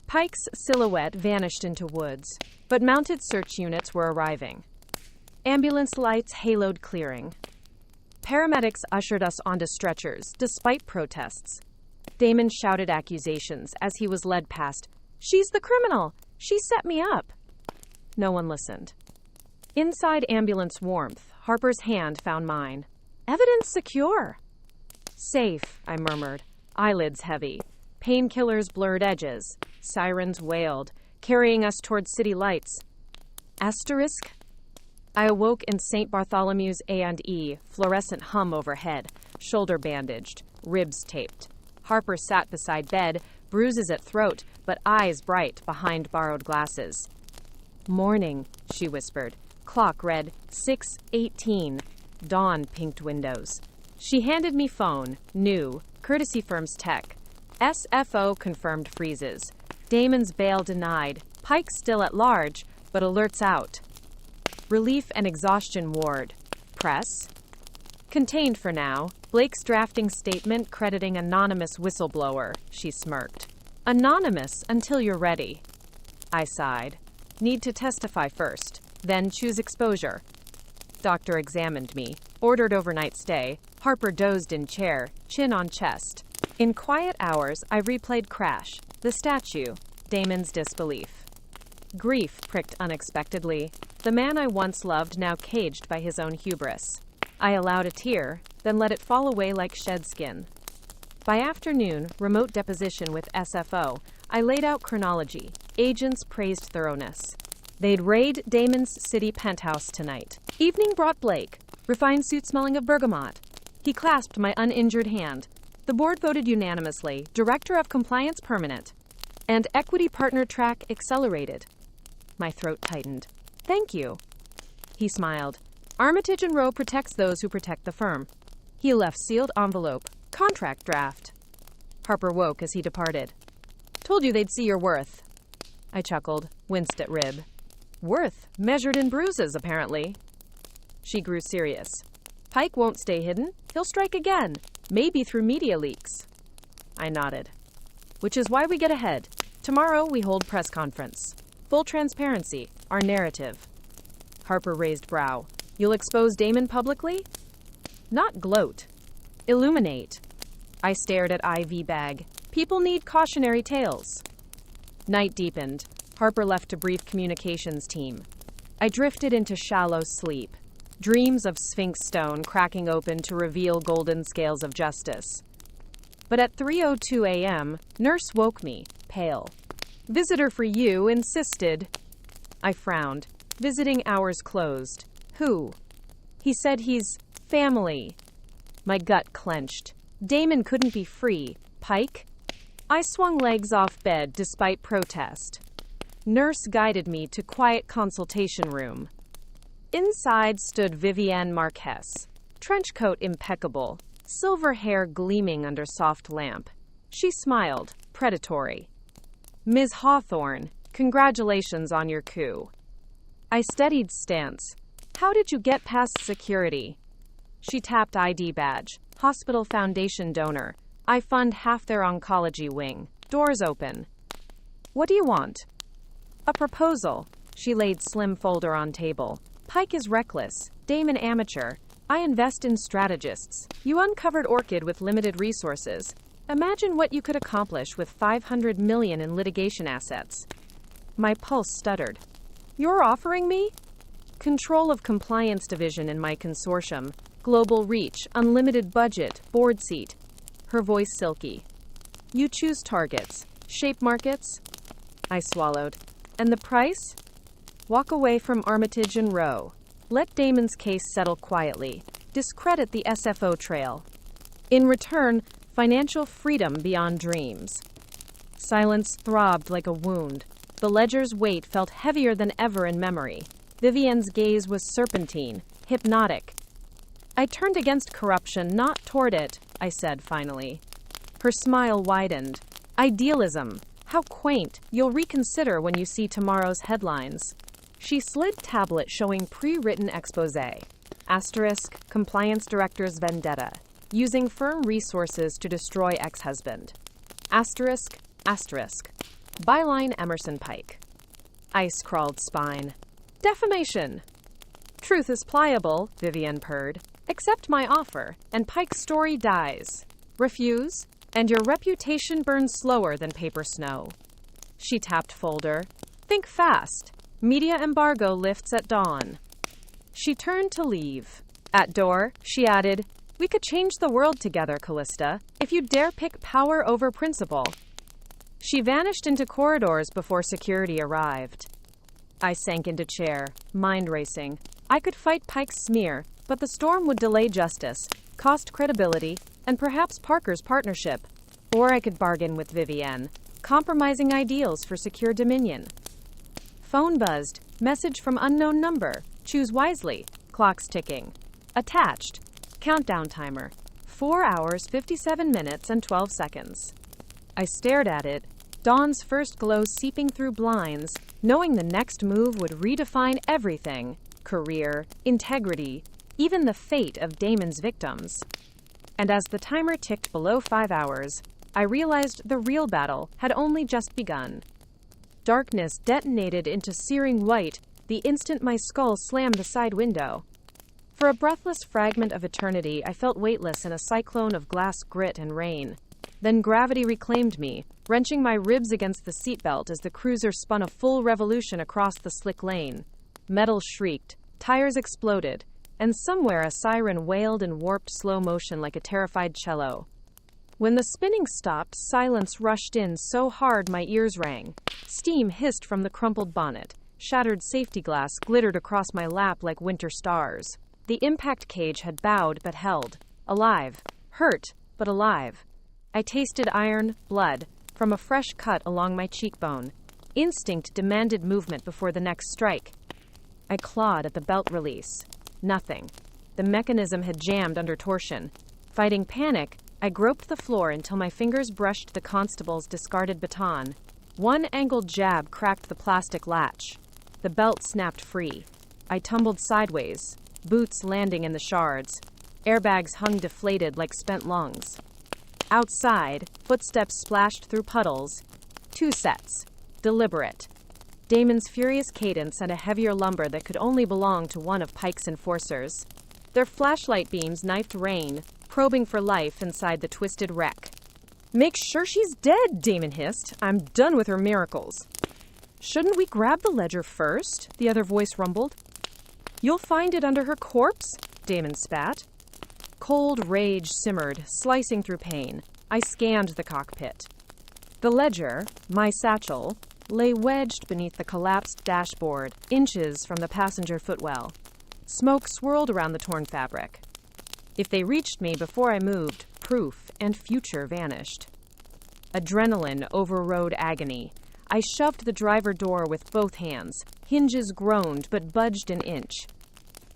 Pike's silhouette vanished into woods, but mounted search units were arriving. Ambulance lights haloed clearing. Paramedics ushered us onto stretchers, despite protests. Damon shouted accusations as he was led past. "She's the criminal! She set me up!" No one listened. Inside ambulance warmth, Harper's hand found mine. "Evidence secure." "Safe," I murmured, eyelids heavy. Painkillers blurred edges. Sirens wailed, carrying us toward city lights. Asterisk? I awoke in St. Bartholomew's A&E, fluorescent hum overhead, shoulder bandaged, ribs taped. Harper sat beside bed, bruises at throat, but eyes bright behind borrowed glasses. Morning, she whispered. Clock read 6:18. Dawn pinked windows. She handed me phone. New. Courtesy firm's tech. SFO confirmed freezes. Damon's bail denied. Pike still at large, but alerts out. Relief and exhaustion ward. Press. Contained for now. Blake's drafting statement crediting anonymous whistleblower. She smirked. Anonymous until you're ready. I sighed. Need to testify first, then choose exposure. Doctor examined me, ordered overnight stay. Harper dozed in chair, chin on chest. In quiet hours, I replayed Crash, the statue, Damon's disbelief. Grief pricked unexpectedly. The man I once loved now caged by his own hubris. I allowed a tear, then let it fall away like shed skin. By afternoon, remote deposition with SFO, I laid out chronology. Agents praised thoroughness. They'd raid Damon's city penthouse tonight. Evening brought Blake, refined suit smelling of bergamot. He clasped my uninjured hand. The board voted unanimously, Director of Compliance permanent. And equity partner track accelerated. My throat tightened. Thank you. He smiled. Armitage and Rowe protects those who protect the firm. He left sealed envelope. Contract draft. Harper woke as he departed. Told you they'd see your worth. I chuckled, winced at rib. Worth, measured in bruises, apparently. She grew serious. Pike won't stay hidden. He'll strike again, maybe through media leaks. I nodded. Which is why we get ahead. Tomorrow we hold press conference. Full transparency, our narrative. Harper raised brow. You'll expose Damon publicly? Not gloat. Illuminate. I stared at IV bag. People need cautionary tales. Night deepened. Harper left to brief communications team. I drifted into shallow sleep. Dreams of Sphinx stone cracking open to reveal golden scales of justice. But at 3:02 a.m., nurse woke me, pale. Visitor for you insisted. I frowned. Visiting hours closed. Who? He said he's family. My gut clenched. Damon couldn't be free. Pike? I swung legs off bed despite protest. Nurse guided me to quiet consultation room. Inside stood Vivienne Marquez. Trench coat impeccable, silver hair gleaming under soft lamp. She smiled, predatory. Ms. Hawthorne, congratulations on your coup. I steadied stance. How did you get past security? She tapped ID badge. Hospital Foundation donor. I fund half their oncology wing. Doors open. What do you want? A proposal. She laid slim folder on table. Pike is reckless. Damon amateur. I invest in strategists. You uncovered Orchid with limited resources. Imagine what you could accomplish with $500 million in litigation assets. My pulse stuttered. You're offering me? Control of compliance division in my consortium. Global reach, unlimited budget, board seat. Her voice silky. You choose targets. Shape markets? I swallowed. And the price? Walk away from Armitage and Rowe. Let Damon's case settle quietly. Discredit the SFO trail. In return, financial freedom beyond dreams. Silence throbbed like a wound. The ledger's weight felt heavier than ever in memory. Vivienne's gaze was serpentine, hypnotic. I turned against corruption, not toward it, I said finally. Her smile widened. Idealism. How quaint. You'll reconsider when you see tomorrow's headlines. She slid tablet showing pre-written exposé. Asterisk, compliance director's vendetta. Using firm resources to destroy ex-husband. Asterisk, asterisk. Byline Emerson Pike. Ice crawled spine. Defamation. Truth is pliable, Vivienne purred. Accept my offer, and Pike's story dies. Refuse, and your reputation burns slower than paper snow. She tapped folder. Think fast. Media embargo lifts at dawn. She turned to leave. At door, she added, we could change the world together, Callista, if you dare pick power over principle. She vanished into corridors before security arrived. I sank into chair, mind racing. I could fight Pike's smear, but the storm would delay justice, cost credibility, and perhaps Parker's partnership. Or I could bargain with Vivienne, compromising ideals for secure dominion. Phone buzzed. Message from unknown number. Choose wisely. Clock's ticking. Attached. Countdown timer. 4 hours, 57 minutes, and 12 seconds. I stared at it, dawn's first glow seeping through blinds, knowing the next move would redefine everything: career, integrity, even the fate of Damon's victims. And as the timer ticked below 5 hours, I realized the real battle had only just begun. Darkness detonated into searing white the instant my skull slammed the side window. For a breathless fragment of eternity, I felt weightless in a cyclone of glass, grit, and rain. Then gravity reclaimed me, wrenching my ribs against the seatbelt as the cruiser spun a full revolution across the slick lane. Metal shrieked, tires exploded, and somewhere a siren wailed in warped slow motion like a terrified cello. When the spinning stopped, silence rushed in so hard my ears rang. Steam hissed from the crumpled bonnet. Shattered safety glass glittered across my lap like winter stars. The impact cage had bowed but held. Alive. Hurt, but alive. I tasted iron, blood, from a fresh cut along my cheekbone. Instinct demanded movement before the next strike. I clawed at the belt release. Nothing. The mechanism had jammed under torsion. Fighting panic, I groped the floor until my fingers brushed the constable's discarded baton. One angled jab cracked the plastic latch. The belt snapped free. I tumbled sideways, boots landing in the shards. Airbags hung deflated like spent lungs. Outside, footsteps splashed through puddles. 2 sets. Deliberate. Damon's furious cadence and a heavier lumber that could only belong to one of Pike's enforcers. Their flashlight beams knifed rain, probing for life inside the twisted wreck. "Make sure she's dead," Damon hissed. "I'm done with her miracles." "Shouldn't we grab the ledger first?" the other voice rumbled. "You'll find it under her corpse," Damon spat. Cold rage simmered, slicing through pain. I scanned the cockpit. The ledger, my satchel, lay wedged beneath the collapsed dashboard, inches from the passenger footwell. Smoke swirled around the torn fabric. If they reached me before I moved, proof and future vanished. Adrenaline overrode agony. I shoved the driver door with both hands. Hinges groaned but budged an inch.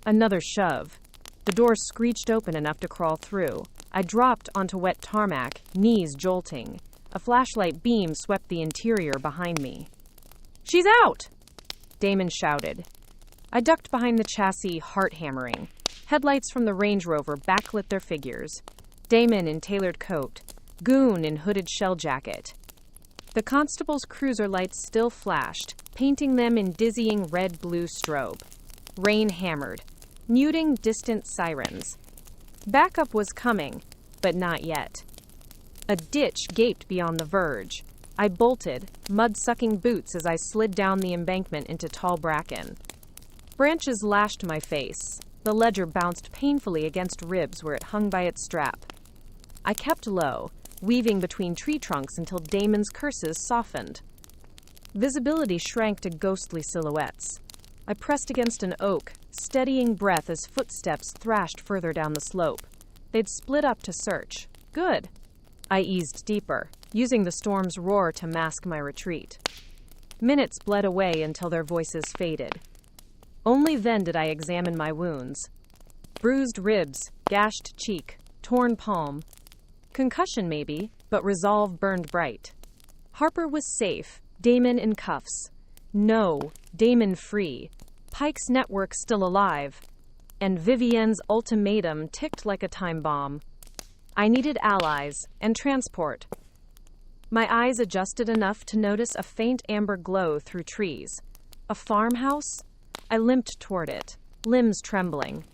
Another shove. The door screeched open enough to crawl through. I dropped onto wet tarmac, knees jolting. A flashlight beam swept the interior behind me. "She's out!" Damon shouted. I ducked behind the chassis, heart hammering. Headlights from the Range Rover backlit their figures. Damon in tailored coat, Goon in hooded shell jacket. The constable's cruiser lights still flashed, painting them in dizzying red-blue strobe. Rain hammered, muting distant sirens. Backup was coming, but not yet. A ditch gaped beyond the verge. I bolted, mud-sucking boots as I slid down the embankment into tall bracken. Branches lashed my face. The ledger bounced painfully against ribs where it hung by its strap. I kept low, weaving between tree trunks until Damon's curses softened. Visibility shrank to ghostly silhouettes. I pressed against an oak, steadying breath as footsteps thrashed further down the slope. They'd split up to search. Good. I eased deeper, using the storm's roar to mask my retreat. Minutes bled away until their voices faded. Only then did I examine my wounds. Bruised ribs, gashed cheek, torn palm. Concussion maybe, but resolve burned bright. Harper was safe, Damon in cuffs. No, Damon free. Pike's network still alive. And Vivienne's ultimatum ticked like a time bomb. I needed allies and transport. My eyes adjusted enough to notice a faint amber glow through trees. A farmhouse? I limped toward it, limbs trembling.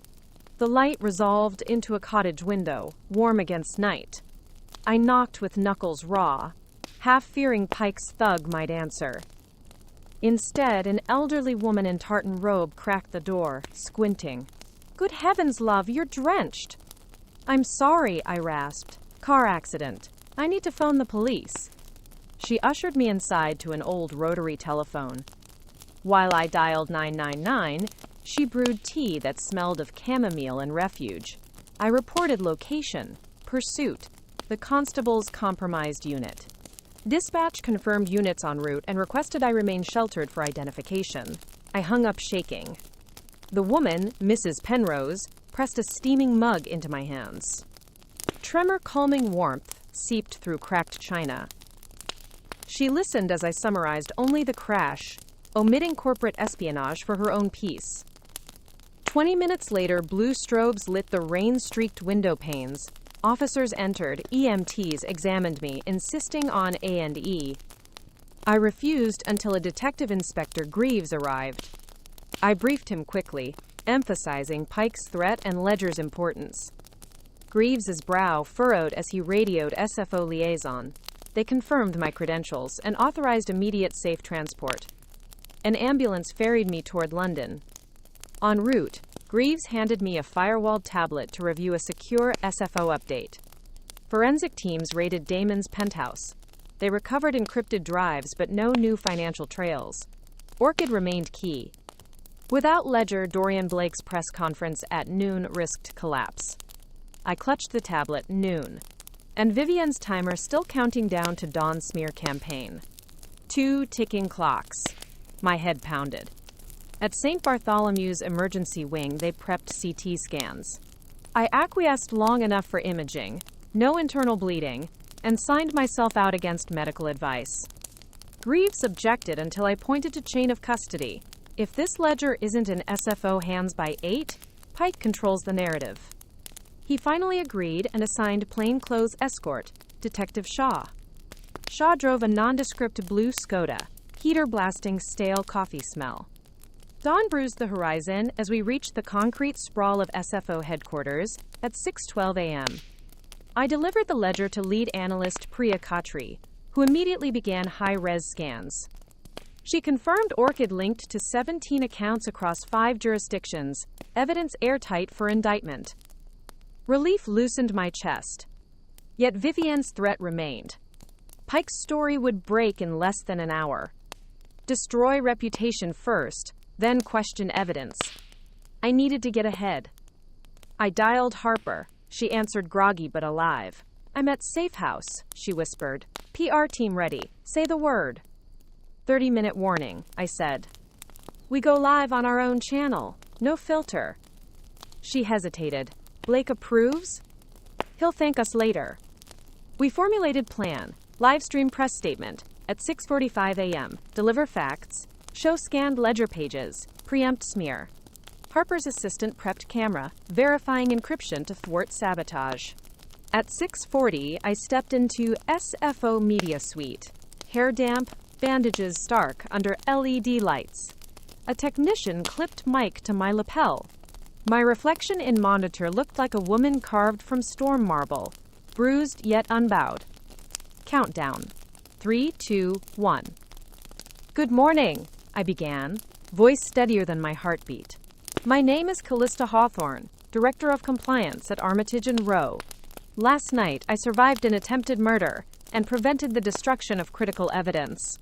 The light resolved into a cottage window, warm against night. I knocked with knuckles raw, half fearing Pike's thug might answer. Instead, an elderly woman in tartan robe cracked the door, squinting. "Good heavens, love, you're drenched." "I'm sorry," I rasped. "Car accident. I need to phone the police." She ushered me inside to an old rotary telephone. While I dialed 999, she brewed tea that smelled of chamomile and refuge. I reported location, pursuit, the constable's compromised unit. Dispatch confirmed units en route and requested I remain sheltered for identification. I hung up shaking. The woman, Mrs. Penrose, pressed a steaming mug into my hands. Tremor calming warmth seeped through cracked china. She listened as I summarized only the crash, omitting corporate espionage for her own peace. 20 minutes later, blue strobes lit the rain-streaked window panes. Officers entered, EMTs examined me, insisting on A&E. I refused until a detective inspector Greaves arrived. I briefed him quickly, emphasizing Pike's threat and Ledger's importance. Greaves's brow furrowed as he radioed SFO liaison. They confirmed my credentials and authorized immediate safe transport. An ambulance ferried me toward London. En route, Greaves handed me a firewalled tablet to review a secure SFO update. Forensic teams raided Damon's penthouse. They recovered encrypted drives but no new financial trails. Orchid remained key. Without Ledger, Dorian Blake's press conference at noon risked collapse. I clutched the tablet, noon. And Vivienne's timer still counting down to Dawn's smear campaign. 2 ticking clocks. My head pounded. At St. Bartholomew's emergency wing, they prepped CT scans. I acquiesced long enough for imaging, no internal bleeding, and signed myself out against medical advice. Greaves objected until I pointed to chain of custody. If this Ledger isn't in SFO hands by 8, Pike controls the narrative. He finally agreed and assigned plainclothes escort, Detective Shaw. Shaw drove a nondescript blue Skoda, heater blasting stale coffee smell. Dawn bruised the horizon as we reached the concrete sprawl of SFO headquarters at 6:12 a.m. I delivered the Ledger to lead analyst Priya Khatri, who immediately began high-res scans. She confirmed Orchid linked to 17 accounts across 5 jurisdictions, evidence airtight for indictment. Relief loosened my chest. Yet Vivienne's threat remained. Pike's story would break in less than an hour. Destroy reputation first, then question evidence. I needed to get ahead. I dialed Harper. She answered groggy but alive. "I'm at Safe House," she whispered. "PR team ready. Say the word." 30-minute warning, I said. "We go live on our own channel. No filter." She hesitated. "Blake approves?" "He'll thank us later." We formulated plan. Livestream press statement. At 6:45 a.m. Deliver facts. Show scanned Ledger pages. Preempt smear. Harper's assistant prepped camera, verifying encryption to thwart sabotage. At 6:40, I stepped into SFO Media Suite. Hair damp, bandages stark under LED lights. A technician clipped mic to my lapel. My reflection in monitor looked like a woman carved from storm marble, bruised yet unbowed. Countdown. 3, 2, 1. "Good morning," I began, voice steadier than my heartbeat. "My name is Callista Hawthorne, Director of Compliance at Armitage & Rowe. Last night, I survived an attempted murder and prevented the destruction of critical evidence.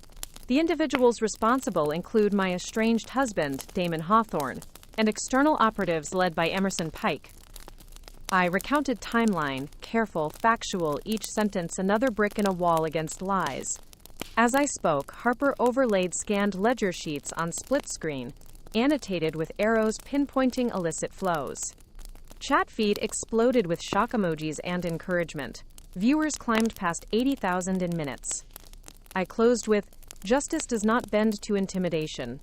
The individuals responsible include my estranged husband, Damon Hawthorne, and external operatives led by Emerson Pike." I recounted timeline, careful, factual, each sentence another brick in a wall against lies. As I spoke, Harper overlaid scanned ledger sheets on split screen, annotated with arrows pinpointing illicit flows. Chat feed exploded with shock emojis and encouragement. Viewers climbed past 80,000 in minutes. I closed with, "Justice does not bend to intimidation."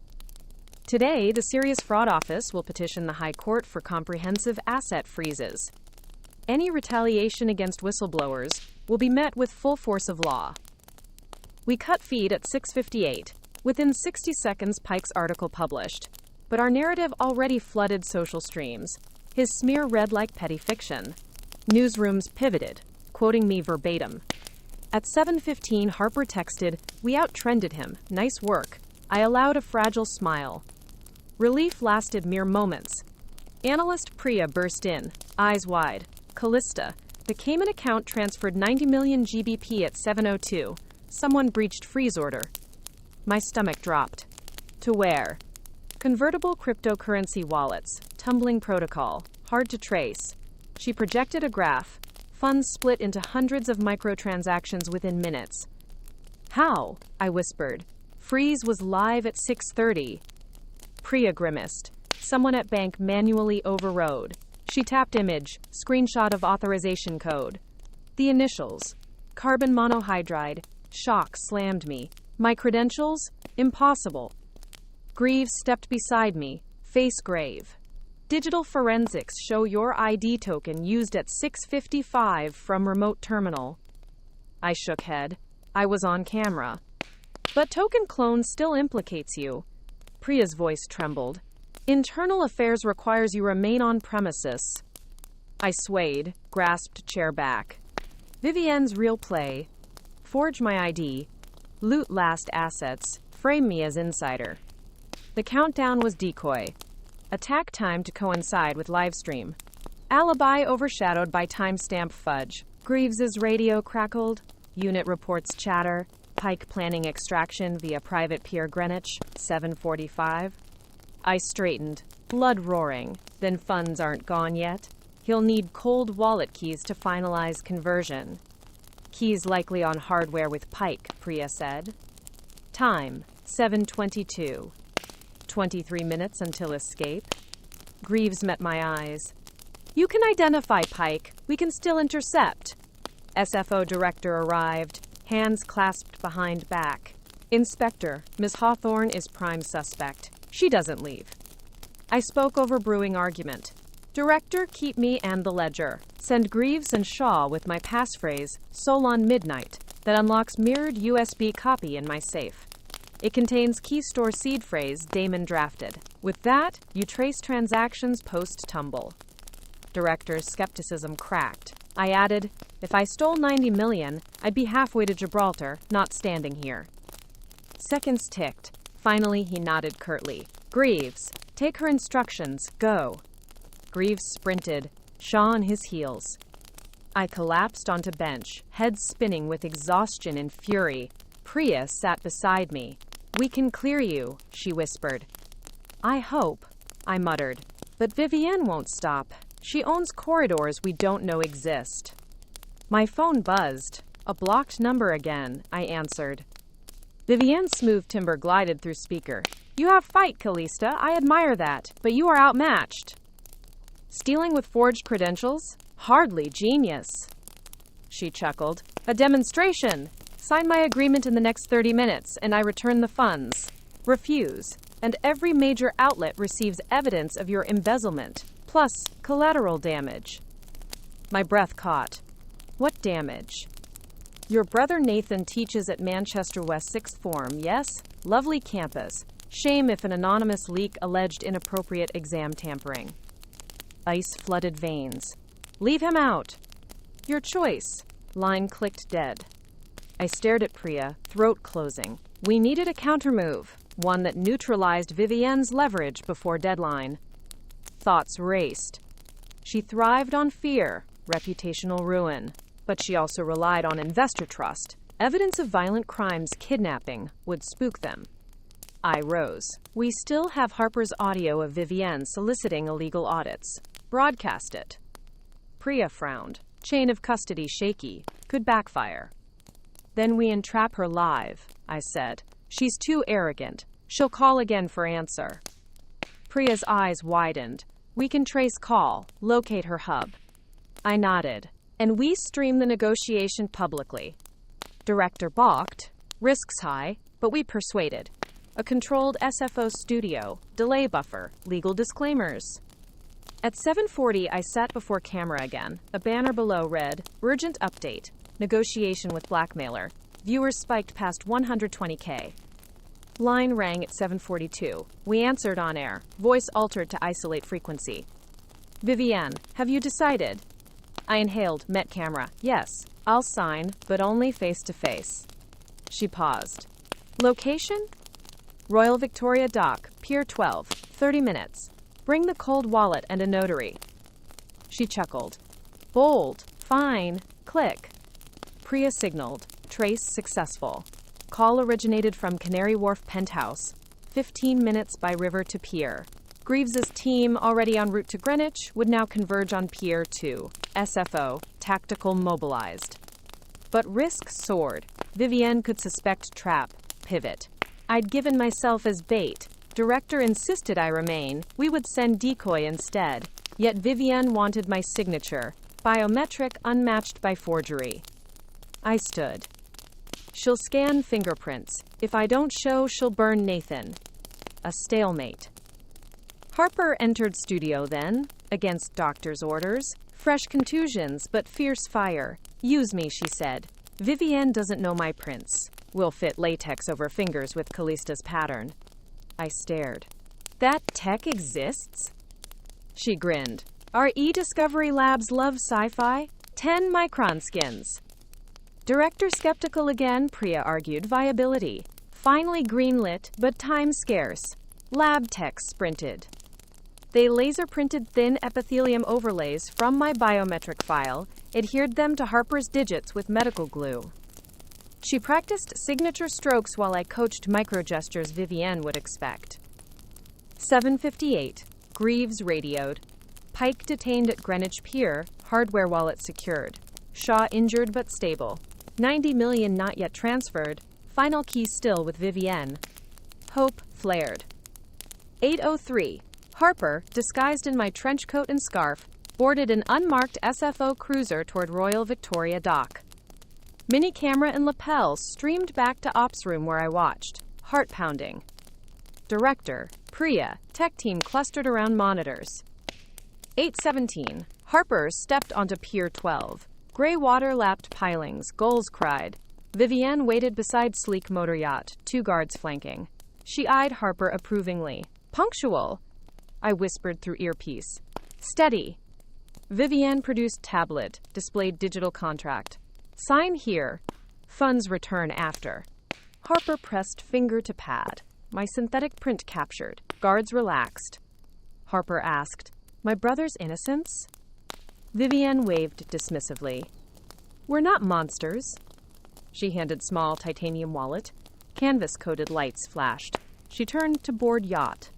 Today, the Serious Fraud Office will petition the High Court for comprehensive asset freezes. Any retaliation against whistleblowers will be met with full force of law. We cut feed at 6:58. Within 60 seconds, Pike's article published. But our narrative already flooded social streams. His smear read like petty fiction. Newsrooms pivoted, quoting me verbatim. At 7:15, Harper texted, "We out-trended him. Nice work." I allowed a fragile smile. Relief lasted mere moments. Analyst Priya burst in, eyes wide. "Callista, the Cayman account transferred 90 million GBP at 7:02. Someone breached freeze order." My stomach dropped. "To where?" "Convertible cryptocurrency wallets. Tumbling protocol. Hard to trace." She projected a graph. Funds split into hundreds of microtransactions within minutes. "How?" I whispered. "Freeze was live at 6:30. Priya grimaced. Someone at bank manually overrode. She tapped image, screenshot of authorization code. The initials. Carbon monohydride. Shock slammed me. My credentials? Impossible. Greaves stepped beside me, face grave. Digital forensics show your ID token used at 6:55 from remote terminal. I shook head. I was on camera. But token clone still implicates you. Priya's voice trembled. Internal affairs requires you remain on premises. I swayed, grasped chair back. Vivienne's real play. Forge my ID. Loot last assets. Frame me as insider. The countdown was decoy. Attack time to coincide with livestream. Alibi overshadowed by timestamp fudge. Greaves's radio crackled. Unit reports chatter. Pike planning extraction via private pier Greenwich, 7:45. I straightened, blood roaring. Then funds aren't gone yet. He'll need cold wallet keys to finalize conversion. Keys likely on hardware with Pike, Priya said. Time, 7:22. 23 minutes until escape. Greaves met my eyes. You can identify Pike. We can still intercept. SFO director arrived, hands clasped behind back. Inspector, Ms. Hawthorne is prime suspect. She doesn't leave. I spoke over brewing argument. Director, keep me and the ledger. Send Greaves and Shaw with my passphrase, Solon Midnight, that unlocks mirrored USB copy in my safe. It contains key store seed phrase Damon drafted. With that, you trace transactions post-tumble. Director's skepticism cracked. I added, if I stole 90 million, I'd be halfway to Gibraltar, not standing here. Seconds ticked. Finally, he nodded curtly. Greaves, take her instructions, go. Greaves sprinted, Shaw on his heels. I collapsed onto bench, head spinning with exhaustion and fury. Priya sat beside me. We can clear you, she whispered. I hope, I muttered. But Vivienne won't stop. She owns corridors we don't know exist. My phone buzzed. A blocked number again, I answered. Vivienne's smooth timbre glided through speaker. You have fight, Callista. I admire that, but you are outmatched. Stealing with forged credentials? Hardly genius. She chuckled. A demonstration. Sign my agreement in the next 30 minutes, and I return the funds. Refuse, and every major outlet receives evidence of your embezzlement, plus collateral damage. My breath caught. What damage? Your brother Nathan teaches at Manchester West Sixth Form, yes? Lovely campus. Shame if an anonymous leak alleged inappropriate exam tampering. Ice-flooded veins. Leave him out. Your choice. Line clicked dead. I stared at Priya, throat closing. We needed a countermove, one that neutralized Vivienne's leverage before deadline. Thoughts raced. She thrived on fear, reputational ruin. But she also relied on investor trust. Evidence of violent crimes, kidnapping, would spook them. I rose. We still have Harper's audio of Vivienne soliciting illegal audits. Broadcast it. Priya frowned. Chain of custody shaky. Could backfire. Then we entrap her live, I said. She's too arrogant. She'll call again for answer. Priya's eyes widened. We can trace call, locate her hub. I nodded. And we stream the negotiation publicly. Director balked. Risks high, but we persuaded. A controlled SFO studio, delay buffer, legal disclaimers. At 7:40, I sat before camera again. A banner below read, Urgent update. Negotiation with blackmailer. Viewers spiked past 120K. Line rang at 7:42. We answered on air. Voice altered to isolate frequency. Vivienne, have you decided? I inhaled, met camera. Yes, I'll sign, but only face to face. She paused. Location? Royal Victoria Dock, Pier 12, 30 minutes. Bring the cold wallet and a notary. She chuckled. Bold, fine, click. Priya signaled. Trace successful. Call originated from Canary Wharf penthouse. 15 minutes by river to pier. Greaves's team, already en route to Greenwich, would now converge on Pier 2. SFO, tactical mobilized. But risk soared. Vivienne could suspect trap, pivot. I'd given myself as bait. Director insisted I remain. We would send decoy instead. Yet Vivienne wanted my signature. Biometric unmatched by forgery. I stood. She'll scan fingerprints. If I don't show, she'll burn Nathan. A stalemate. Harper entered studio then, against doctor's orders. Fresh contusions, but fierce fire. Use me, she said. Vivienne doesn't know my prints. Will fit latex over fingers with Callista's pattern. I stared. That tech exists? She grinned. Our e-discovery labs love sci-fi. 10-micron skins. Director skeptical again, Priya argued viability. Finally greenlit, but time scarce. Lab techs sprinted. They laser-printed thin epithelium overlays from my biometric file, adhered them to Harper's digits with medical glue. She practiced signature strokes while I coached microgestures Vivienne would expect. 7:58. Greaves radioed. Pike detained at Greenwich Pier, hardware wallet secured. Shaw injured but stable. 90 million not yet transferred. Final key still with Vivienne. Hope flared. 8:03. Harper, disguised in my trench coat and scarf, boarded an unmarked SFO cruiser toward Royal Victoria Dock. Mini camera and lapels streamed back to ops room where I watched, heart pounding. Director, Priya, tech team clustered around monitors. 8:17. Harper stepped onto Pier 12. Gray water lapped pilings, gulls cried. Vivienne waited beside sleek motor yacht, 2 guards flanking. She eyed Harper approvingly. Punctual, I whispered through earpiece. Steady. Vivienne produced tablet, displayed digital contract. Sign here. Funds return after. Harper pressed finger to pad. My synthetic print captured. Guards relaxed. Harper asked, my brother's innocence? Vivienne waved dismissively. We're not monsters. She handed small titanium wallet. Canvas-coated lights flashed. She turned to board yacht.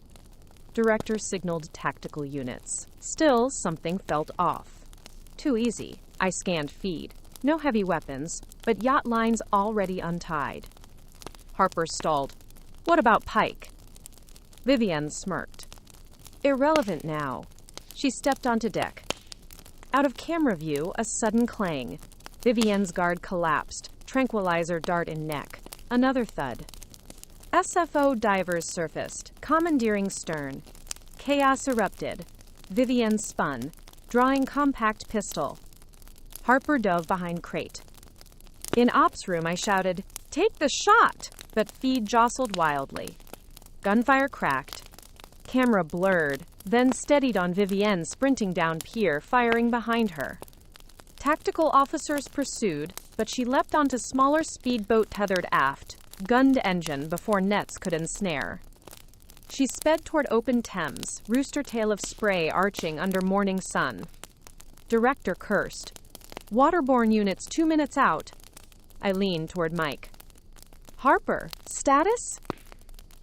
Director signaled tactical units. Still, something felt off. Too easy. I scanned feed. No heavy weapons, but yacht lines already untied. Harper stalled. What about Pike? Vivienne smirked. Irrelevant now. She stepped onto deck. Out of camera view, a sudden clang. Vivienne's guard collapsed, tranquilizer dart in neck. Another thud. SFO divers surfaced, commandeering stern. Chaos erupted. Vivienne spun, drawing compact pistol. Harper dove behind crate. In ops room, I shouted, take the shot! But feed jostled wildly. Gunfire cracked. Camera blurred, then steadied on Vivienne sprinting down pier, firing behind her. Tactical officers pursued, but she leapt onto smaller speedboat tethered aft, gunned engine before nets could ensnare. She sped toward open Thames, rooster tail of spray arching under morning sun. Director cursed. Waterborne units 2 minutes out. I leaned toward Mike. Harper, status?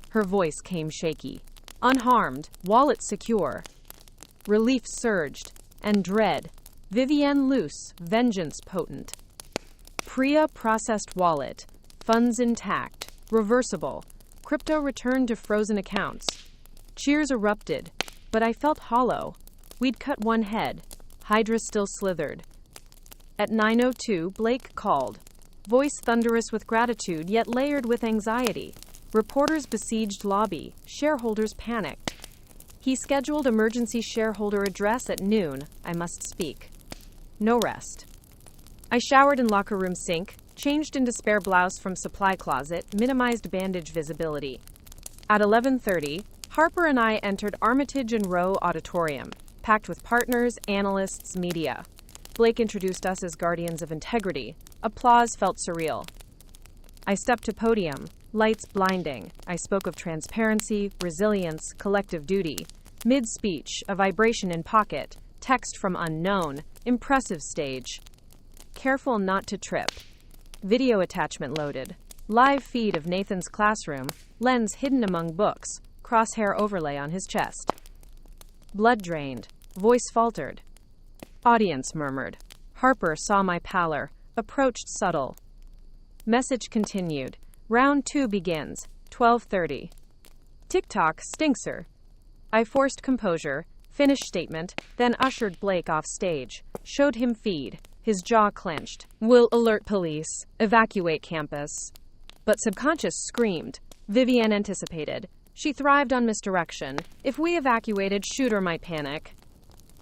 Her voice came shaky. Unharmed, wallet secure. Relief surged, and dread. Vivienne loose, vengeance potent. Priya processed wallet. Funds intact, reversible. Crypto returned to frozen accounts. Cheers erupted, but I felt hollow. We'd cut one head. Hydra still slithered. At 9:02, Blake called. Voice thunderous with gratitude, yet layered with anxiety. Reporters besieged lobby. Shareholders panicked. He scheduled emergency shareholder address at noon. I must speak. No rest. I showered in locker room sink, changed into spare blouse from supply closet, minimized bandage visibility. At 11:30, Harper and I entered Armitage and Row Auditorium, packed with partners, analysts, media. Blake introduced us as guardians of integrity. Applause felt surreal. I stepped to podium, lights blinding. I spoke of transparency, resilience, collective duty. Mid-speech, a vibration in pocket, text from unknown, impressive stage. Careful not to trip. Video attachment loaded. Live feed of Nathan's classroom, lens hidden among books, crosshair overlay on his chest. Blood drained. Voice faltered. Audience murmured. Harper saw my pallor, approached subtle. Message continued. Round 2 begins. 12:30. TikTok stinks her. I forced composure, finished statement, then ushered Blake off stage, showed him feed. His jaw clenched. Will alert police. Evacuate campus. But subconscious screamed. Vivienne anticipated. She thrived on misdirection. If we evacuated, shooter might panic.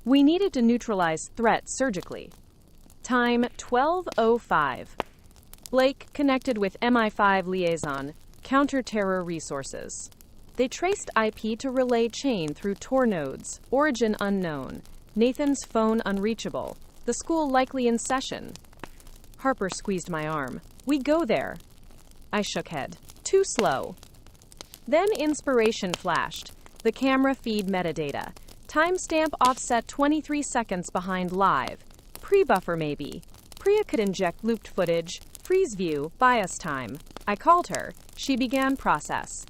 We needed to neutralize threat surgically. Time 12:05. Blake connected with MI5 liaison, counter-terror resources. They traced IP to relay chain through Tor nodes, origin unknown, Nathan's phone unreachable, the school likely in session. Harper squeezed my arm. We go there. I shook head. Too slow. Then inspiration flashed. The camera feed metadata. Timestamp offset 23 seconds behind live. Pre-buffer maybe. Priya could inject looped footage. Freeze view, bias time. I called her. She began process.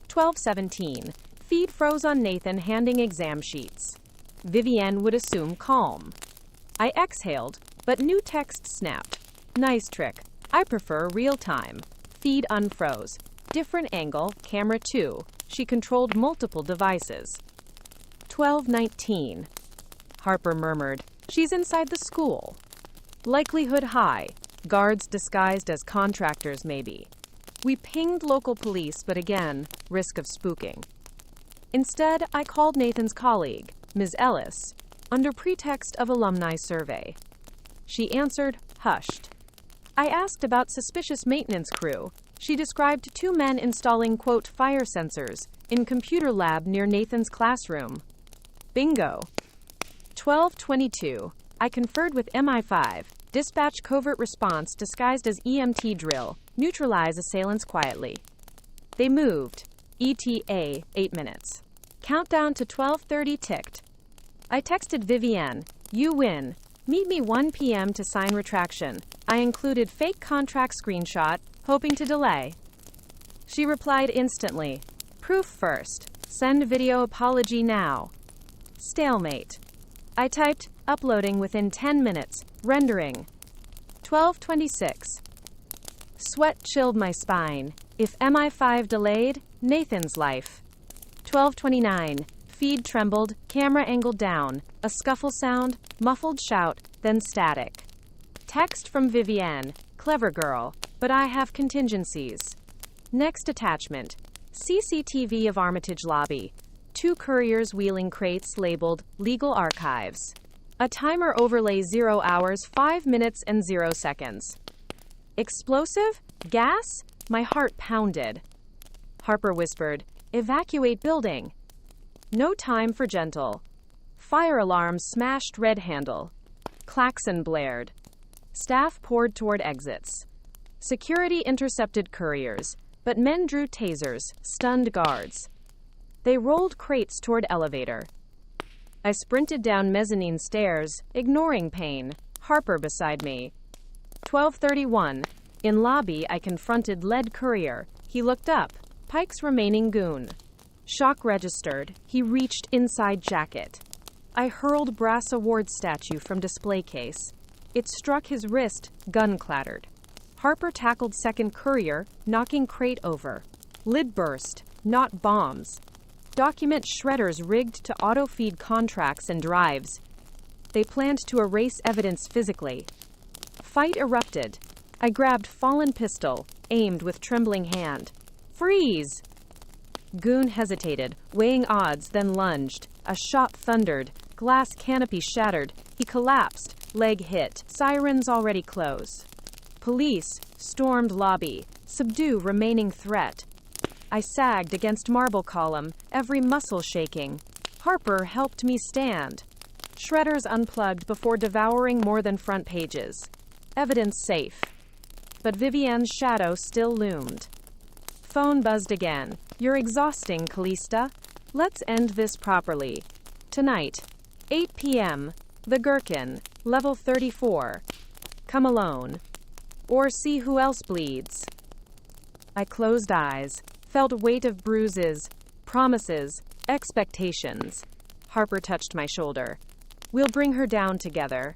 12:17. Feed froze on Nathan handing exam sheets. Vivienne would assume calm. I exhaled, but new text snapped. Nice trick. I prefer real time. Feed unfroze. Different angle, camera 2. She controlled multiple devices. 12:19. Harper murmured. She's inside the school. Likelihood high. Guards disguised as contractors maybe. We pinged local police, but again, risk of spooking. Instead, I called Nathan's colleague, Ms. Ellis, under pretext of alumni survey. She answered, hushed. I asked about suspicious maintenance crew. She described 2 men installing, quote, fire sensors in computer lab near Nathan's classroom. Bingo. 12:22. I conferred with MI5. Dispatch covert response disguised as EMT drill. Neutralize assailants quietly. They moved. ETA, 8 minutes. Countdown to 12:30 ticked. I texted Vivienne. You win. Meet me 1 p.m. to sign retraction. I included fake contract screenshot, hoping to delay. She replied instantly. Proof first. Send video apology now. Stalemate. I typed, uploading within 10 minutes, rendering. 12:26. Sweat chilled my spine. If MI5 delayed, Nathan's life. 12:29. Feed trembled, camera angled down, a scuffle sound, muffled shout, then static. Text from Vivienne. Clever girl, but I have contingencies. Next attachment. CCTV of Armitage lobby. 2 couriers wheeling crates labeled Legal Archives. A timer overlay 0 hours, 5 minutes, and 0 seconds. Explosive? Gas? My heart pounded. Harper whispered, evacuate building. No time for gentle. Fire alarm smashed red handle. Klaxon blared. Staff poured toward exits. Security intercepted couriers, but men drew tasers, stunned guards. They rolled crates toward elevator. I sprinted down mezzanine stairs, ignoring pain. Harper beside me. 12:31. In lobby, I confronted lead courier. He looked up. Pike's remaining goon. Shock registered. He reached inside jacket. I hurled brass award statue from display case. It struck his wrist, gun clattered. Harper tackled second courier, knocking crate over. Lid burst, not bombs. Document shredders rigged to auto-feed contracts and drives. They planned to erase evidence physically. Fight erupted. I grabbed fallen pistol, aimed with trembling hand. Freeze! Goon hesitated, weighing odds, then lunged. A shot thundered. Glass canopy shattered. He collapsed. Leg hit. Sirens already close. Police stormed lobby. Subdue remaining threat. I sagged against marble column, every muscle shaking. Harper helped me stand. Shredders unplugged before devouring more than front pages. Evidence safe. But Vivienne's shadow still loomed. Phone buzzed again. You're exhausting, Callista. Let's end this properly. Tonight, 8 p.m. The Gherkin, level 34. Come alone. Or see who else bleeds. I closed eyes. Felt weight of bruises, promises, expectations. Harper touched my shoulder. We'll bring her down together.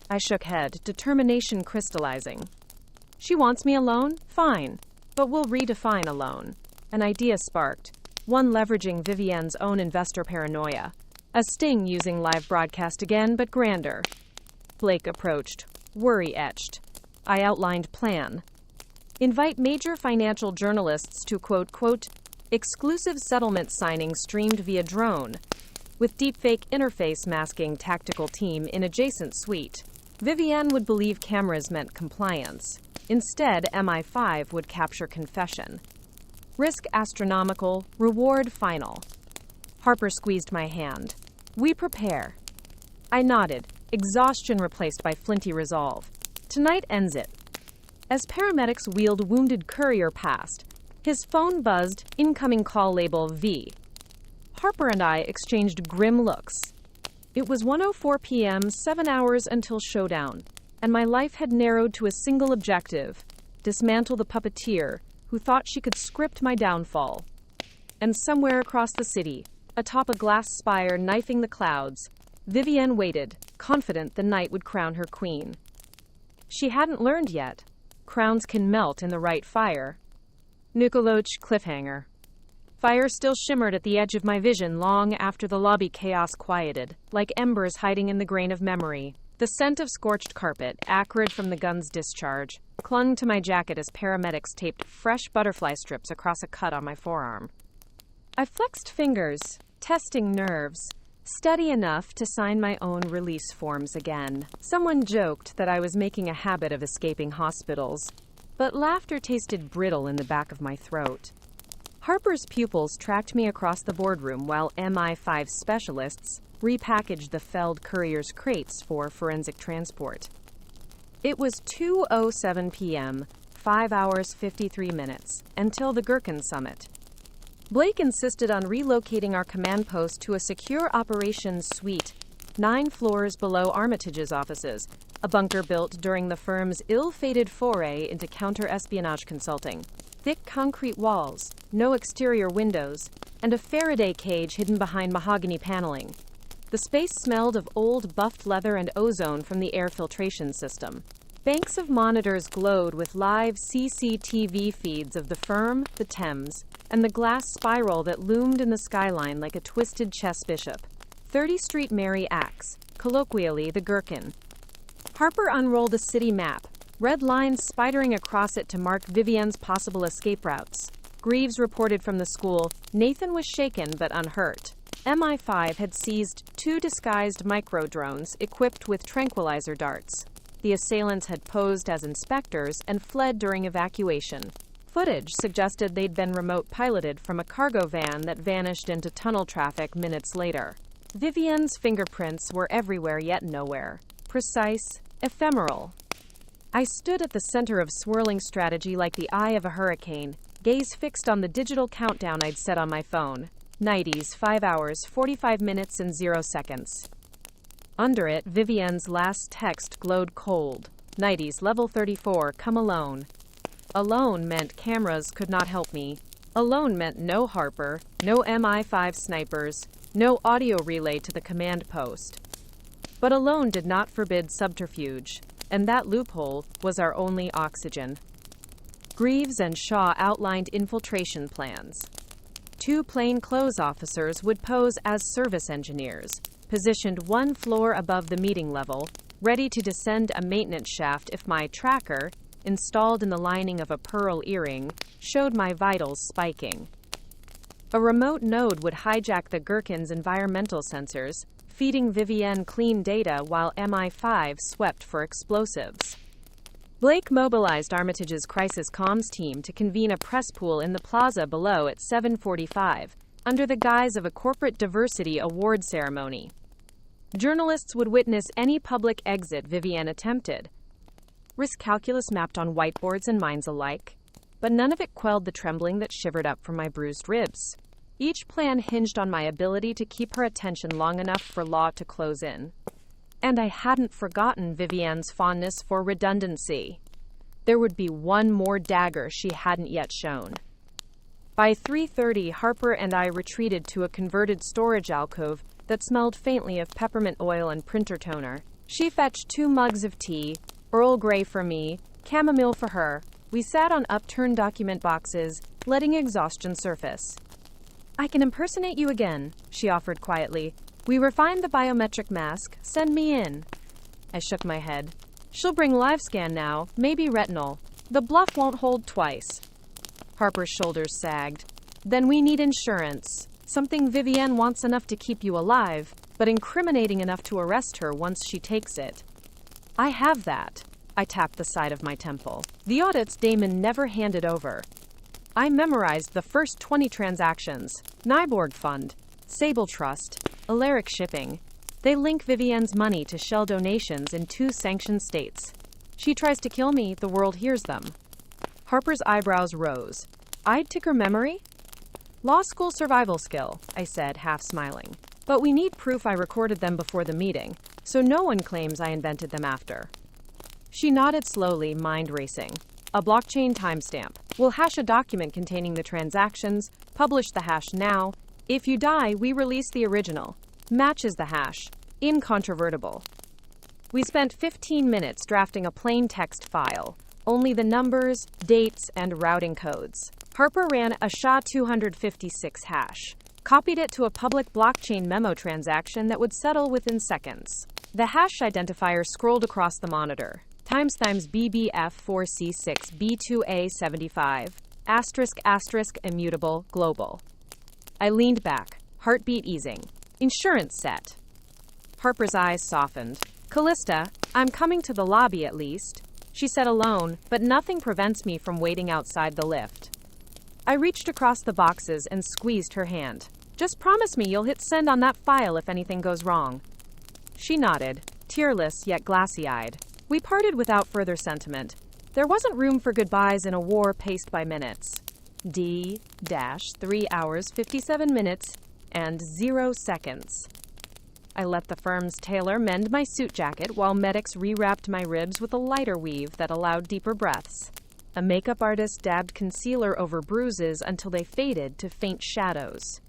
I shook head, determination crystallizing. She wants me alone? Fine. But we'll redefine alone. An idea sparked. one leveraging Vivienne's own investor paranoia. A sting using live broadcast again, but grander. Blake approached, worry etched. I outlined plan. Invite major financial journalists to quote, exclusive settlement signing streamed via drone, with deepfake interface masking tactical team in adjacent suite. Vivienne would believe cameras meant compliance. Instead, MI5 would capture confession. Risk astronomical, reward final. Harper squeezed my hand. We prepare. I nodded, exhaustion replaced by flinty resolve. Tonight ends it. As paramedics wheeled wounded courier past, his phone buzzed, incoming call label V. Harper and I exchanged grim looks. It was 1:04 p.m., 7 hours until showdown, and my life had narrowed to a single objective: dismantle the puppeteer who thought she could script my downfall. And somewhere across the city, atop a glass spire knifing the clouds, Vivienne waited, confident the night would crown her queen. She hadn't learned yet. Crowns can melt in the right fire. Nicoloch cliffhanger. Fire still shimmered at the edge of my vision long after the lobby chaos quieted, like embers hiding in the grain of memory. The scent of scorched carpet, acrid from the gun's discharge, clung to my jacket as paramedics taped fresh butterfly strips across a cut on my forearm. I flexed fingers, testing nerves, steady enough to sign my own release forms again. Someone joked that I was making a habit of escaping hospitals, but laughter tasted brittle in the back of my throat. Harper's pupils tracked me across the boardroom while MI5 specialists repackaged the felled courier's crates for forensic transport. It was 2:07 p.m., 5 hours 53 minutes, until the Gherkin Summit. Blake insisted on relocating our command post to a secure operations suite, 9 floors below Armitage's offices, a bunker built during the firm's ill-fated foray into counter-espionage consulting. Thick concrete walls, no exterior windows, and a Faraday cage hidden behind mahogany paneling. The space smelled of old buffed leather and ozone from the air filtration system. Banks of monitors glowed with live CCTV feeds of the firm, the Thames, and the glass spiral that loomed in the skyline like a twisted chess bishop. 30 Street Mary Axe, colloquially the Gherkin. Harper unrolled a city map, red lines spidering across it to mark Vivienne's possible escape routes. Greaves reported from the school. Nathan was shaken but unhurt. MI5 had seized 2 disguised micro-drones equipped with tranquilizer darts. The assailants had posed as inspectors and fled during evacuation. Footage suggested they'd been remote piloted from a cargo van that vanished into tunnel traffic minutes later. Vivienne's fingerprints were everywhere yet nowhere. Precise, ephemeral. I stood at the center of swirling strategy like the eye of a hurricane, gaze fixed on the digital countdown I'd set on my phone. 90s, 5 hours, 45 minutes and 0 seconds. Under it, Vivienne's last text glowed cold. 90s, level 34, come alone. Alone meant cameras could not help me. Alone meant no Harper, no MI5 snipers, no audio relay to the command post. But alone did not forbid subterfuge, and that loophole was our only oxygen. Greaves and Shaw outlined infiltration plans. 2 plainclothes officers would pose as service engineers, positioned 1 floor above the meeting level, ready to descend a maintenance shaft if my tracker, installed in the lining of a pearl earring, showed my vitals spiking. A remote node would hijack the Gherkin's environmental sensors, feeding Vivienne clean data while MI5 swept for explosives. Blake mobilized Armitage's crisis comms team to convene a press pool in the plaza below at 7:45, under the guise of a corporate diversity award ceremony. Journalists would witness any public exit Vivienne attempted. Risk calculus mapped on whiteboards and minds alike, but none of it quelled the trembling that shivered up from my bruised ribs. Each plan hinged on my ability to keep her attention long enough for law to close in. And I hadn't forgotten Vivienne's fondness for redundancy. There would be one more dagger she hadn't yet shown. By 3:30, Harper and I retreated to a converted storage alcove that smelled faintly of peppermint oil and printer toner. She fetched 2 mugs of tea, Earl Grey for me, chamomile for her. We sat on upturned document boxes, letting exhaustion surface. I can impersonate you again, she offered quietly. We refined the biometric mask. Send me in. I shook my head. She'll bring LiveScan now, maybe retinol. The bluff won't hold twice. Harper's shoulders sagged. Then we need insurance. Something Vivienne wants enough to keep you alive, but incriminating enough to arrest her once she takes it. I have that. I tapped the side of my temple. The audits Damon never handed over. I memorized the first 20 transactions. Nyborg Fund, Sable Trust, Alaric Shipping. They link Vivienne's money to Shell donations in 2 sanctioned states. She tries to kill me, the world hears them. Harper's eyebrows rose. I'd tick her memory? Law school survival skill, I said, half smiling. But we need proof I recorded them before the meeting, so no one claims I invented them after. She nodded slowly, mind racing. A blockchain timestamp. We'll hash a document containing the transactions, publish the hash now. If you die, we release the original. Matches the hash. Incontrovertible. We spent 15 minutes drafting a plain text file. Only the numbers, dates, and routing codes. Harper ran a SHA-256 hash. Copied it to a public blockchain memo transaction that would settle within seconds. The hash identifier scrolled across the monitor. Timestamps BBF4C6B2A75. *** immutable, global. I leaned back, heartbeat easing. Insurance set. Harper's eyes softened. Callista, I'm coming to the lobby at least. She said alone, but nothing prevents me from waiting outside the lift. I reached across the boxes and squeezed her hand. Just promise me you'll hit send on that file if anything goes wrong. She nodded, tearless yet glassy-eyed. We parted without further sentiment. There wasn't room for goodbyes in a war paced by minutes. D-3 hours, 57 minutes, and 0 seconds. I let the firm's tailor mend my suit jacket while medics rewrapped my ribs with a lighter weave that allowed deeper breaths. A makeup artist dabbed concealer over bruises until they faded to faint shadows.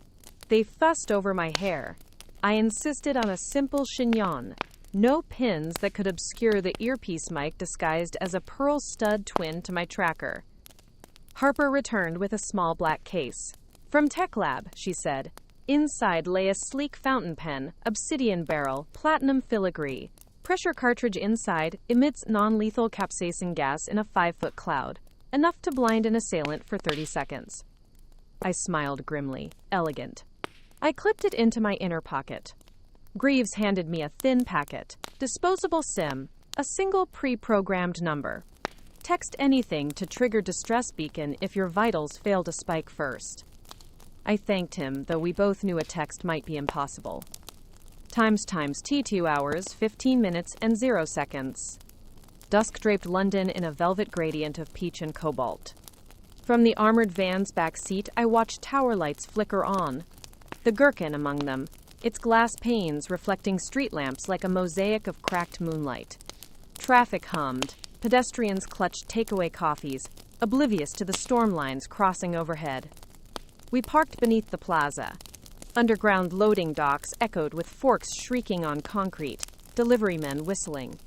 They fussed over my hair. I insisted on a simple chignon. No pins that could obscure the earpiece mic disguised as a pearl stud twin to my tracker. Harper returned with a small black case. From Tech Lab, she said. Inside lay a sleek fountain pen, obsidian barrel, platinum filigree. Pressure cartridge inside emits non-lethal capsaicin gas in a 5-foot cloud, enough to blind an assailant for 30 seconds. I smiled grimly. Elegant. I clipped it into my inner pocket. Greaves handed me a thin packet. Disposable SIM, a single pre-programmed number. Text anything to trigger distress beacon if your vitals fail to spike first. I thanked him, though we both knew a text might be impossible. Times T2 hours, 15 minutes, and 0 seconds. Dusk-draped London in a velvet gradient of peach and cobalt. From the armored van's back seat, I watched tower lights flicker on. The Gherkin among them, its glass panes reflecting street lamps like a mosaic of cracked moonlight. Traffic hummed. Pedestrians clutched takeaway coffees, oblivious to the storm lines crossing overhead. We parked beneath the plaza. Underground loading docks echoed with forks shrieking on concrete, deliverymen whistling.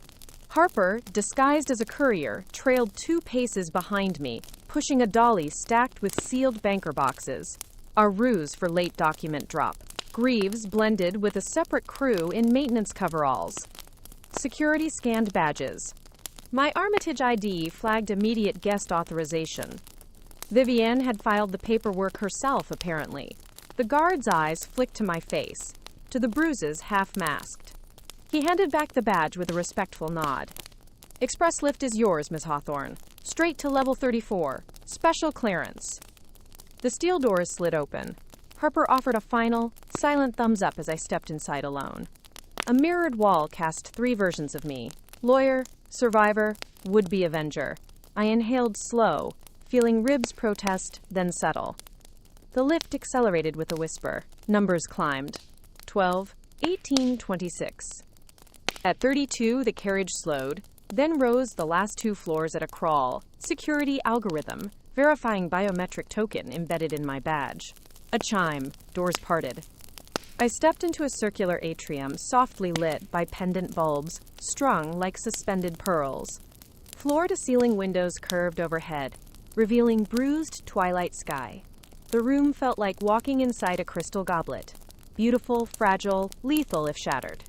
Harper, disguised as a courier, trailed 2 paces behind me, pushing a dolly stacked with sealed banker boxes. Our ruse for late document drop. Greaves blended with a separate crew in maintenance coveralls. Security scanned badges. My Armitage ID flagged immediate guest authorization. Vivienne had filed the paperwork herself, apparently. The guard's eyes flicked to my face, to the bruises half-masked. He handed back the badge with a respectful nod. Express lift is yours, Miss Hawthorne. Straight to level 34. Special clearance. The steel doors slid open. Harper offered a final, silent thumbs up as I stepped inside alone. A mirrored wall cast 3 versions of me. Lawyer, survivor, would-be avenger. I inhaled slow, feeling ribs protest, then settle. The lift accelerated with a whisper. Numbers climbed. 12, 18, 26. At 32, the carriage slowed, then rose the last 2 floors at a crawl. Security algorithm, verifying biometric token embedded in my badge. A chime. Doors parted. I stepped into a circular atrium softly lit by pendant bulbs, strung like suspended pearls. Floor-to-ceiling windows curved overhead, revealing bruised twilight sky. The room felt like walking inside a crystal goblet. Beautiful, fragile, lethal if shattered.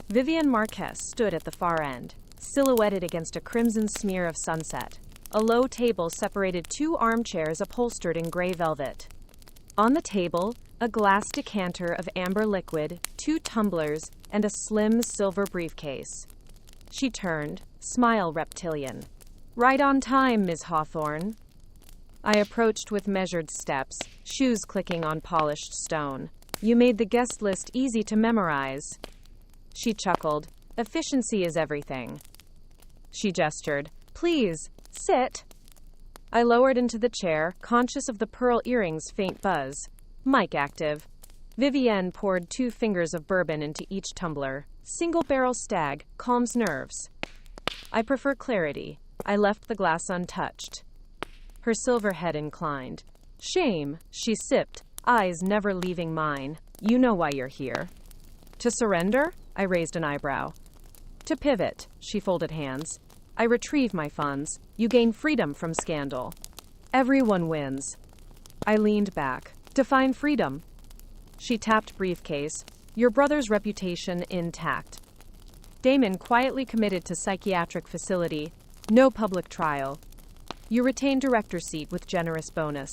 Vivienne Marquez stood at the far end, silhouetted against a crimson smear of sunset. A low table separated two armchairs upholstered in gray velvet. On the table, a glass decanter of amber liquid, 2 tumblers, and a slim silver briefcase. She turned, smile reptilian. "Right on time, Ms. Hawthorne." I approached with measured steps, shoes clicking on polished stone. "You made the guest list easy to memorize." She chuckled. "Efficiency is everything." She gestured. "Please, sit." I lowered into the chair, conscious of the pearl earring's faint buzz. Mic active. Vivienne poured 2 fingers of bourbon into each tumbler. Single-barrel stag, calms nerves. "I prefer clarity." I left the glass untouched. Her silver head inclined. "Shame," she sipped, eyes never leaving mine. "You know why you're here." "To surrender?" I raised an eyebrow. "To pivot," she folded hands. "I retrieve my funds. You gain freedom from scandal. Everyone wins." I leaned back. "Define freedom." She tapped briefcase. "Your brother's reputation intact. Damon quietly committed to psychiatric facility. No public trial. You retain director seat with generous bonus.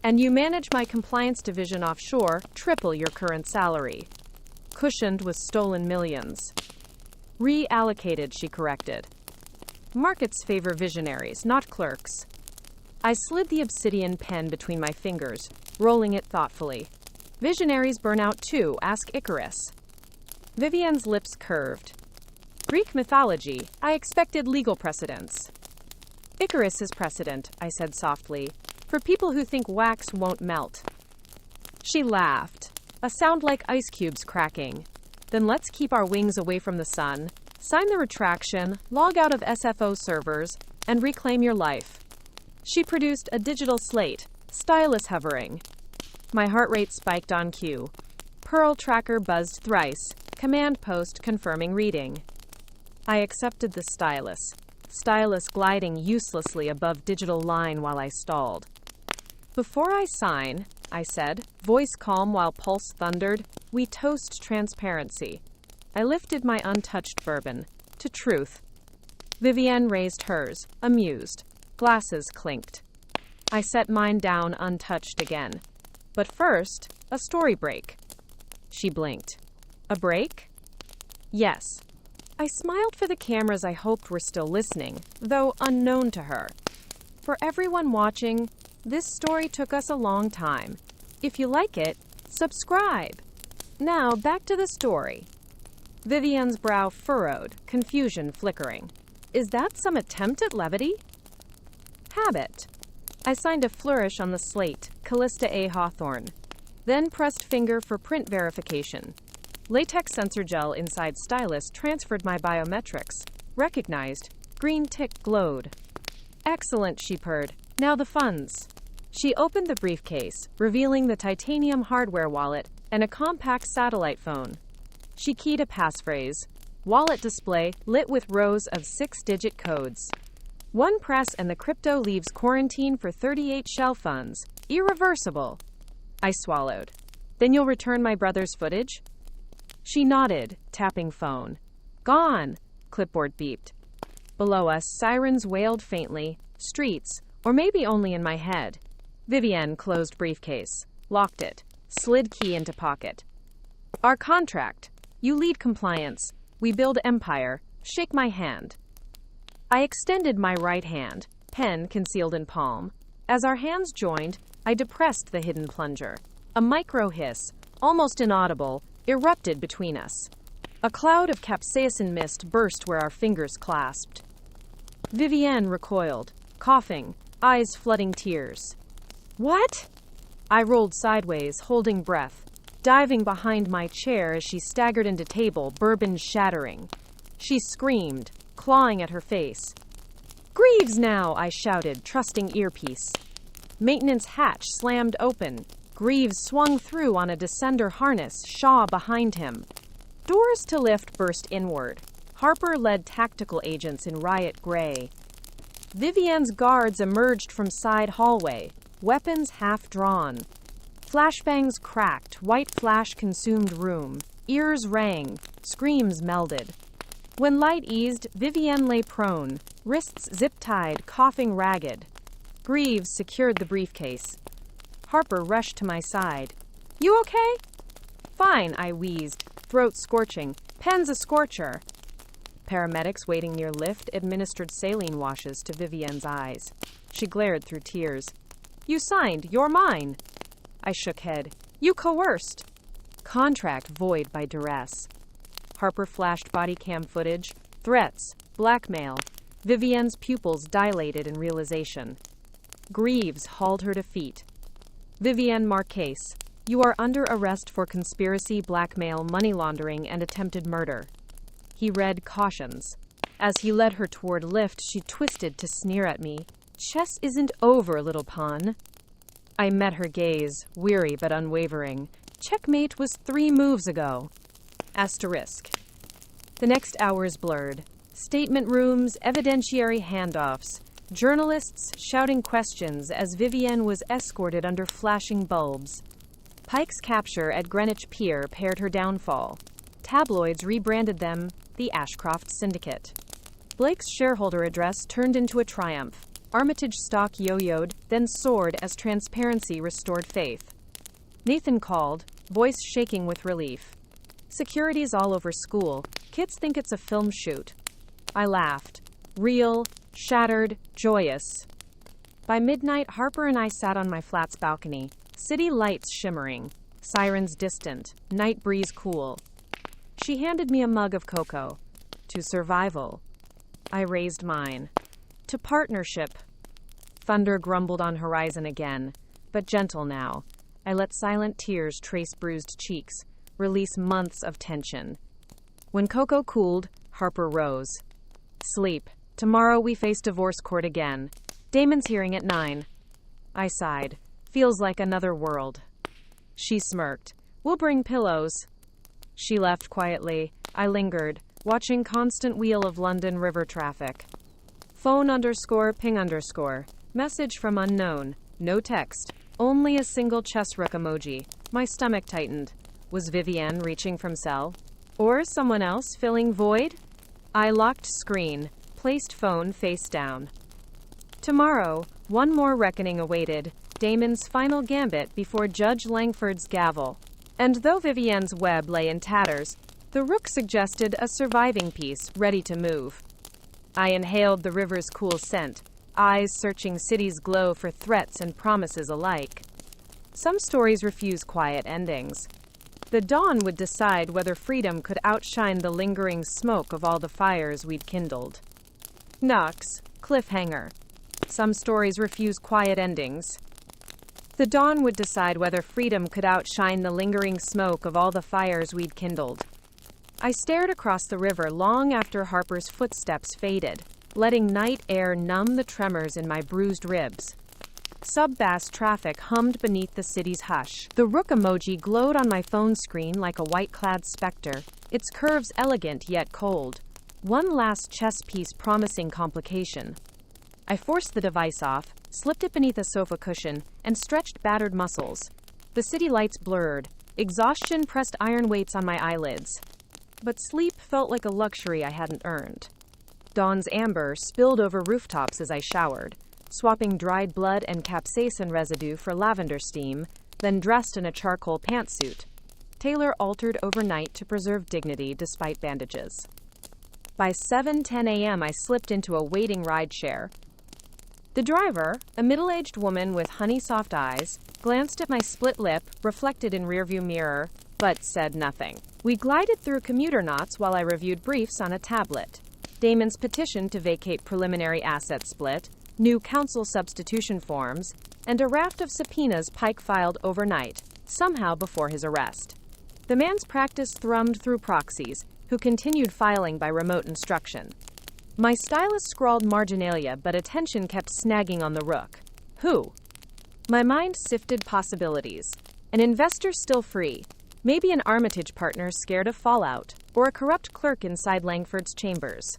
And you manage my compliance division offshore, triple your current salary. Cushioned with stolen millions." "Reallocated," she corrected. "Markets favor visionaries, not clerks." I slid the obsidian pen between my fingers, rolling it thoughtfully. "Visionaries burn out too, ask Icarus." Vivienne's lips curved. "Greek mythology, I expected legal precedents." "Icarus is precedent," I said softly, "for people who think wax won't melt." She laughed, a sound like ice cubes cracking. "Then let's keep our wings away from the sun, sign the retraction, log out of SFO servers, and reclaim your life." She produced a digital slate, stylus hovering. My heart rate spiked on cue. Pearl tracker buzzed thrice, command post confirming reading. I accepted the stylus gliding uselessly above digital line while I stalled. "Before I sign," I said, voice calm while pulse thundered, "we toast transparency." I lifted my untouched bourbon. "To truth." Vivienne raised hers, amused. Glasses clinked. I set mine down untouched again. "But first, a story break." She blinked. "A break?" "Yes." I smiled for the cameras I hoped were still listening, though unknown to her. "For everyone watching, this story took us a long time. If you like it, subscribe." Now, back to the story. Vivienne's brow furrowed, confusion flickering. "Is that some attempt at levity?" "Habit." I signed a flourish on the slate, Callista A. Hawthorne. Then pressed finger for print verification. Latex sensor gel inside stylus transferred my biometrics. Recognized. Green tick glowed. "Excellent," she purred. "Now the funds." She opened the briefcase, revealing the titanium hardware wallet and a compact satellite phone. She keyed a passphrase. Wallet display lit with rows of 6-digit codes. "One press and the crypto leaves quarantine for 38 shell funds. Irreversible." I swallowed. "Then you'll return my brother's footage?" She nodded, tapping phone. "Gone," clipboard beeped. Below us, sirens wailed faintly. Streets, or maybe only in my head. Vivienne closed briefcase, locked it, slid key into pocket. "Our contract. You lead compliance. We build empire. Shake my hand." I extended my right hand, pen concealed in palm. As our hands joined, I depressed the hidden plunger. A micro hiss, almost inaudible, erupted between us. A cloud of capsaicin mist burst where our fingers clasped. Vivienne recoiled, coughing, eyes flooding tears. "What?" I rolled sideways, holding breath, diving behind my chair as she staggered into table, bourbon shattering. She screamed, clawing at her face. "Greaves now!" I shouted, trusting earpiece. Maintenance hatch slammed open. Greaves swung through on a descender harness, Shaw behind him. Doors to lift burst inward. Harper led tactical agents in riot gray. Vivienne's guards emerged from side hallway. weapons half drawn. Flashbangs cracked, white flash consumed room. Ears rang, screams melded. When light eased, Vivienne lay prone, wrists zip-tied, coughing ragged. Greaves secured the briefcase. Harper rushed to my side. "You okay?" "Fine," I wheezed, throat scorching. "Pen's a scorcher." Paramedics waiting near lift administered saline washes to Vivienne's eyes. She glared through tears. "You signed. You're mine." I shook head. "You coerced." Contract void by duress. Harper flashed body cam footage. Threats. Blackmail. Vivienne's pupils dilated in realization. Greaves hauled her to feet. "Vivienne Marchese, you are under arrest for conspiracy, blackmail, money laundering, and attempted murder." He read cautions. As he led her toward lift, she twisted to sneer at me. "Chess isn't over, little pawn." I met her gaze, weary but unwavering. Checkmate was 3 moves ago. Asterisk. The next hours blurred. Statement rooms, evidentiary handoffs, journalists shouting questions as Vivienne was escorted under flashing bulbs. Pike's capture at Greenwich Pier paired her downfall. Tabloids rebranded them the Ashcroft Syndicate. Blake's shareholder address turned into a triumph. Armitage stock yo-yoed, then soared as transparency restored faith. Nathan called, voice shaking with relief. "Security's all over school. Kids think it's a film shoot." I laughed. Real, shattered, joyous. By midnight, Harper and I sat on my flat's balcony. City lights shimmering. Sirens distant. Night breeze cool. She handed me a mug of cocoa. "To survival." I raised mine. "To partnership." Thunder grumbled on horizon again, but gentle now. I let silent tears trace bruised cheeks, release months of tension. When cocoa cooled, Harper rose. "Sleep. Tomorrow we face divorce court again. Damon's hearing at 9. I sighed. "Feels like another world." She smirked. "We'll bring pillows." She left quietly. I lingered, watching constant wheel of London river traffic. Phone _ping_. Message from unknown. No text. Only a single chess rook emoji. My stomach tightened. Was Vivienne reaching from cell? Or someone else filling void? I locked screen. Placed phone face down. Tomorrow, one more reckoning awaited. Damon's final gambit before Judge Langford's gavel. And though Vivienne's web lay in tatters, the rook suggested a surviving piece, ready to move. I inhaled the river's cool scent, eyes searching city's glow for threats and promises alike. Some stories refuse quiet endings. The dawn would decide whether freedom could outshine the lingering smoke of all the fires we'd kindled. Knox, cliffhanger. Some stories refuse quiet endings. The dawn would decide whether freedom could outshine the lingering smoke of all the fires we'd kindled. I stared across the river long after Harper's footsteps faded, letting night air numb the tremors in my bruised ribs. Sub-bass traffic hummed beneath the city's hush. The rook emoji glowed on my phone screen like a white-clad specter, its curves elegant yet cold. One last chess piece promising complication. I forced the device off, slipped it beneath a sofa cushion, and stretched battered muscles. The city lights blurred. Exhaustion pressed iron weights on my eyelids. But sleep felt like a luxury I hadn't earned. Dawn's amber spilled over rooftops as I showered, swapping dried blood and capsaicin residue for lavender steam, then dressed in a charcoal pantsuit. Taylor altered overnight to preserve dignity despite bandages. By 7:10 a.m. I slipped into a waiting rideshare. The driver, a middle-aged woman with honey-soft eyes, glanced at my split lip, reflected in rearview mirror, but said nothing. We glided through commuter knots while I reviewed briefs on a tablet. Damon's petition to vacate preliminary asset split, new counsel substitution forms, and a raft of subpoenas Pike filed overnight, somehow before his arrest. The man's practice thrummed through proxies, who continued filing by remote instruction. My stylus scrawled marginalia, but attention kept snagging on the rook. Who? My mind sifted possibilities. An investor still free. Maybe an Armitage partner scared of fallout. Or a corrupt clerk inside Langford's chambers.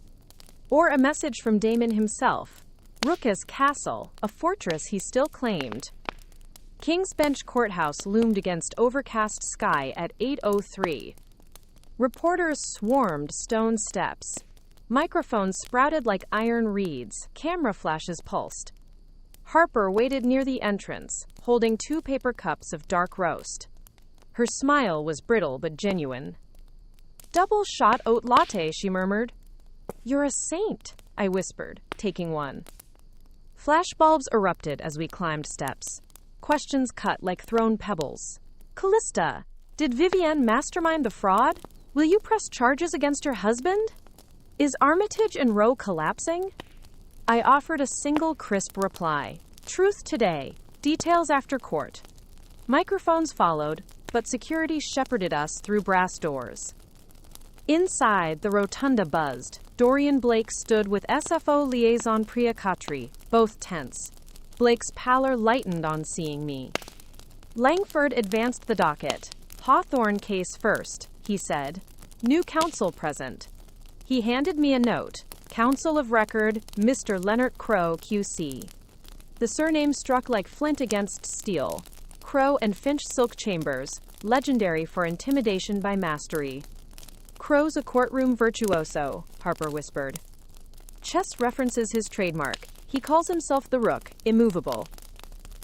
Or a message from Damon himself. Rook as castle, a fortress he still claimed. King's Bench Courthouse loomed against overcast sky at 8:03. Reporters swarmed stone steps. Microphones sprouted like iron reeds. Camera flashes pulsed. Harper waited near the entrance, holding 2 paper cups of dark roast. Her smile was brittle but genuine. "Double shot oat latte," she murmured. "You're a saint," I whispered, taking one. Flashbulbs erupted as we climbed steps. Questions cut like thrown pebbles. "Callista, did Vivienne mastermind the fraud? Will you press charges against your husband? Is Armitage and Rowe collapsing?" I offered a single crisp reply. "Truth today. Details after court." Microphones followed, but security shepherded us through brass doors. Inside, the rotunda buzzed. Dorian Blake stood with SFO liaison Priya Khatri, both tense. Blake's pallor lightened on seeing me. Langford advanced the docket. "Hawthorne case first," he said. "New counsel present." He handed me a note. "Counsel of record, Mr. Leonard Crowe, QC." The surname struck like flint against steel. Crowe and Finch Silk Chambers, legendary for intimidation by mastery. "Crowe's a courtroom virtuoso," Harper whispered. Chess references his trademark. He calls himself the Rook, immovable.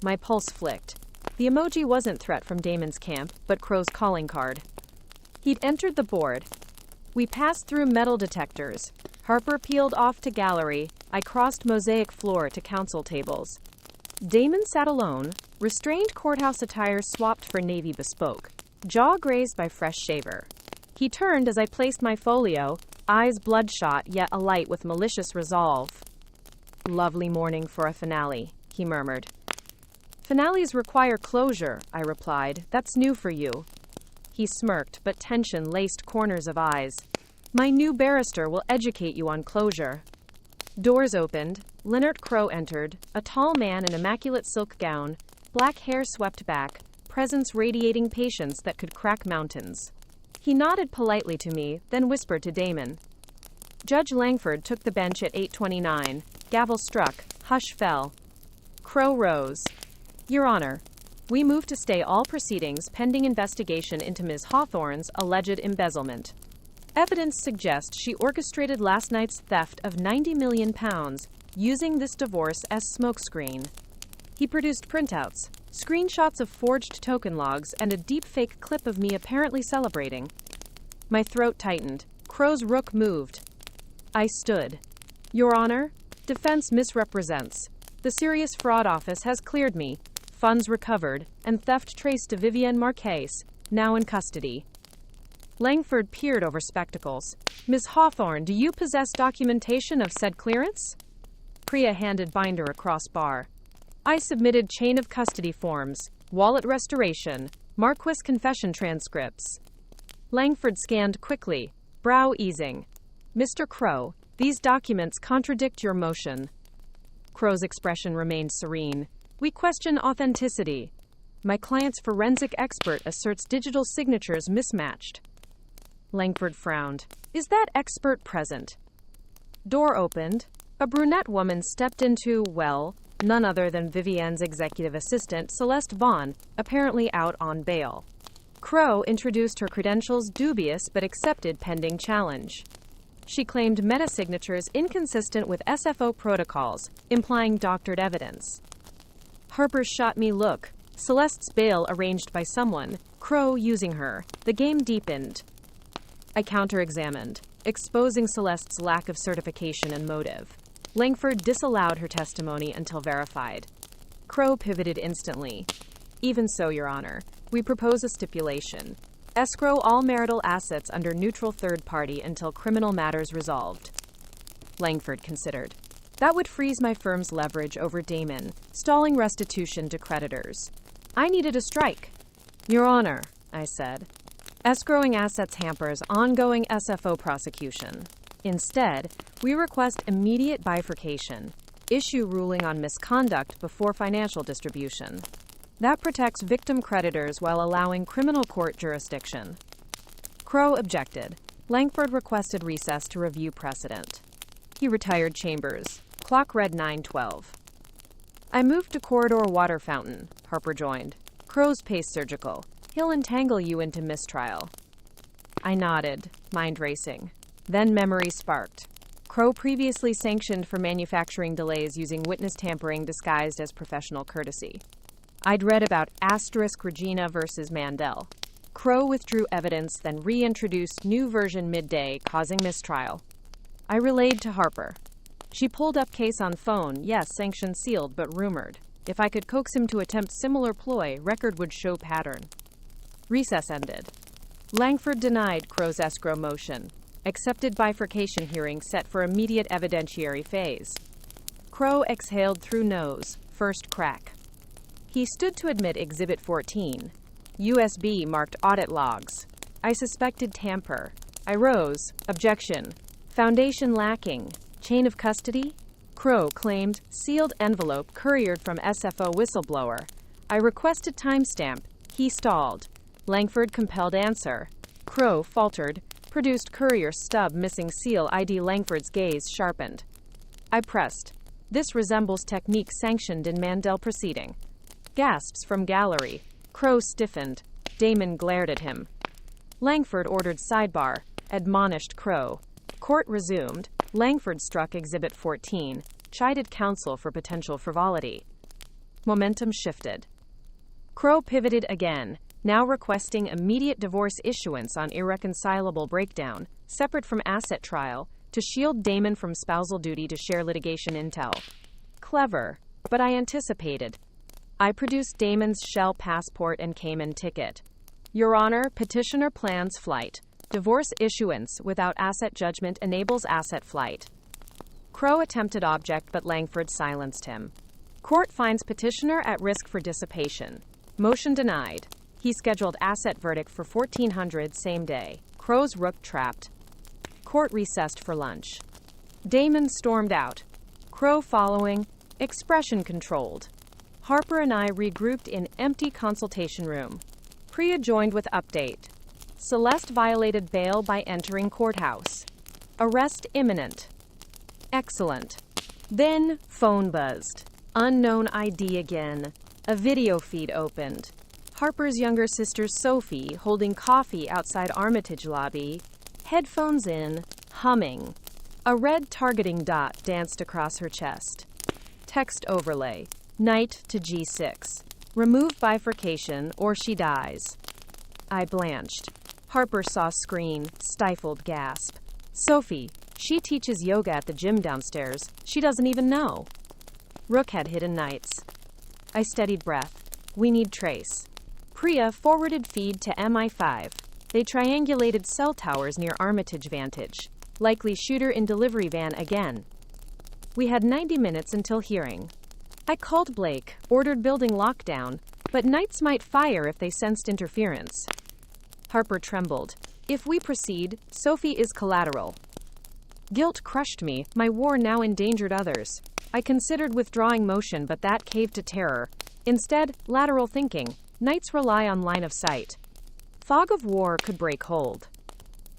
My pulse flicked. The emoji wasn't threat from Damon's camp, but Crowe's calling card. He'd entered the board. We passed through metal detectors. Harper peeled off to gallery. I crossed mosaic floor to counsel tables. Damon sat alone, restrained courthouse attire swapped for navy bespoke, jaw grazed by fresh shaver. He turned as I placed my folio, eyes bloodshot yet alight with malicious resolve. "Lovely morning for a finale," he murmured. "Finales require closure," I replied. "That's new for you." He smirked, but tension laced corners of eyes. "My new barrister will educate you on closure." Doors opened. Leonard Crowe entered, a tall man in immaculate silk gown, black hair swept back, presence radiating patience that could crack mountains. He nodded politely to me, then whispered to Damon. Judge Langford took the bench at 8:29. Gavel struck. Hush fell. Crowe rose. "Your Honor, we move to stay all proceedings pending investigation into Ms. Hawthorne's alleged embezzlement. Evidence suggests she orchestrated last night's theft of £90 million, using this divorce as smokescreen." He produced printouts, screenshots of forged token logs, and a deepfake clip of me apparently celebrating. My throat tightened. Crowe's rook moved. I stood. "Your Honor, defense misrepresents. The Serious Fraud Office has cleared me. Funds recovered, and theft traced to Vivienne Marquez, now in custody." Langford peered over spectacles. "Ms. Hawthorne, do you possess documentation of said clearance?" Priya handed binder across bar. I submitted chain of custody forms, wallet restoration, Marquis confession transcripts. Langford scanned quickly, brow easing. "Mr. Crowe, these documents contradict your motion." Crowe's expression remained serene. "We question authenticity. My client's forensic expert asserts digital signatures mismatched." Langford frowned. "Is that expert present?" Door opened. A brunette woman stepped into, well, none other than Vivienne's executive assistant, Celeste Vaughn, apparently out on bail. Crowe introduced her credentials, dubious but accepted pending challenge. She claimed meta-signatures inconsistent with SFO protocols, implying doctored evidence. Harper shot me look. Celeste's bail arranged by someone, Crowe using her. The game deepened. I counter-examined, exposing Celeste's lack of certification and motive. Langford disallowed her testimony until verified. Crowe pivoted instantly. "Even so, Your Honor, we propose a stipulation. Escrow all marital assets under neutral third party until criminal matters resolved." Langford considered. "That would freeze my firm's leverage over Damon, stalling restitution to creditors. I needed a strike." "Your Honor," I said, "escrowing assets hampers ongoing SFO prosecution. Instead, we request immediate bifurcation. Issue ruling on misconduct before financial distribution. That protects victim creditors while allowing criminal court jurisdiction." Crowe objected. Langford requested recess to review precedent. He retired chambers. Clock read 9:12. I moved to corridor water fountain, Harper joined. Crow's pace surgical. He'll entangle you into mistrial. I nodded, mind racing. Then memory sparked. Crow previously sanctioned for manufacturing delays using witness tampering disguised as professional courtesy. I'd read about Asterisk Regina versus Mandel. Crow withdrew evidence, then reintroduced new version midday, causing mistrial. I relayed to Harper. She pulled up case on phone, yes, sanction sealed, but rumored. If I could coax him to attempt similar ploy, record would show pattern. Recess ended. Langford denied Crow's escrow motion. Accepted bifurcation hearing set for immediate evidentiary phase. Crow exhaled through nose, first crack. He stood to admit Exhibit 14. USB marked audit logs. I suspected tamper. I rose. Objection. Foundation lacking. Chain of custody? Crow claimed sealed envelope couriered from SFO whistleblower. I requested timestamp. He stalled. Langford compelled answer. Crow faltered. Produced courier stub missing seal ID. Langford's gaze sharpened. I pressed. This resembles technique sanctioned in Mandel proceeding. Gasps from gallery. Crow stiffened. Damon glared at him. Langford ordered sidebar. Admonished Crow. Court resumed. Langford struck Exhibit 14. Chided counsel for potential frivolity. Momentum shifted. Crow pivoted again, now requesting immediate divorce issuance on irreconcilable breakdown, separate from asset trial, to shield Damon from spousal duty to share litigation intel. Clever, but I anticipated. I produced Damon's Shell passport and Cayman ticket. Your Honor, petitioner plans flight. Divorce issuance without asset judgment enables asset flight. Crow attempted object, but Langford silenced him. Court finds petitioner at risk for dissipation. Motion denied. He scheduled asset verdict for 1400 same day. Crow's rook trapped. Court recessed for lunch. Damon stormed out. Crow following, expression controlled. Harper and I regrouped in empty consultation room. Priya joined with update. Celeste violated bail by entering courthouse. Arrest imminent. Excellent. Then, phone buzzed. Unknown ID again. A video feed opened. Harper's younger sister Sophie holding coffee outside Armitage lobby. Headphones in, humming. A red targeting dot danced across her chest. Text overlay. Knight to G6. Remove bifurcation or she dies. I blanched. Harper saw screen, stifled gasp. Sophie, she teaches yoga at the gym downstairs. She doesn't even know. Rook had hidden knights. I steadied breath. We need trace. Priya forwarded feed to MI5. They triangulated cell towers near Armitage Vantage. Likely shooter in delivery van again. We had 90 minutes until hearing. I called Blake, ordered building lockdown, but knights might fire if they sensed interference. Harper trembled. If we proceed, Sophie is collateral. Guilt crushed me. My war now endangered others. I considered withdrawing motion, but that caved to terror. Instead, lateral thinking. Knights rely on line of sight. Fog of war could break hold.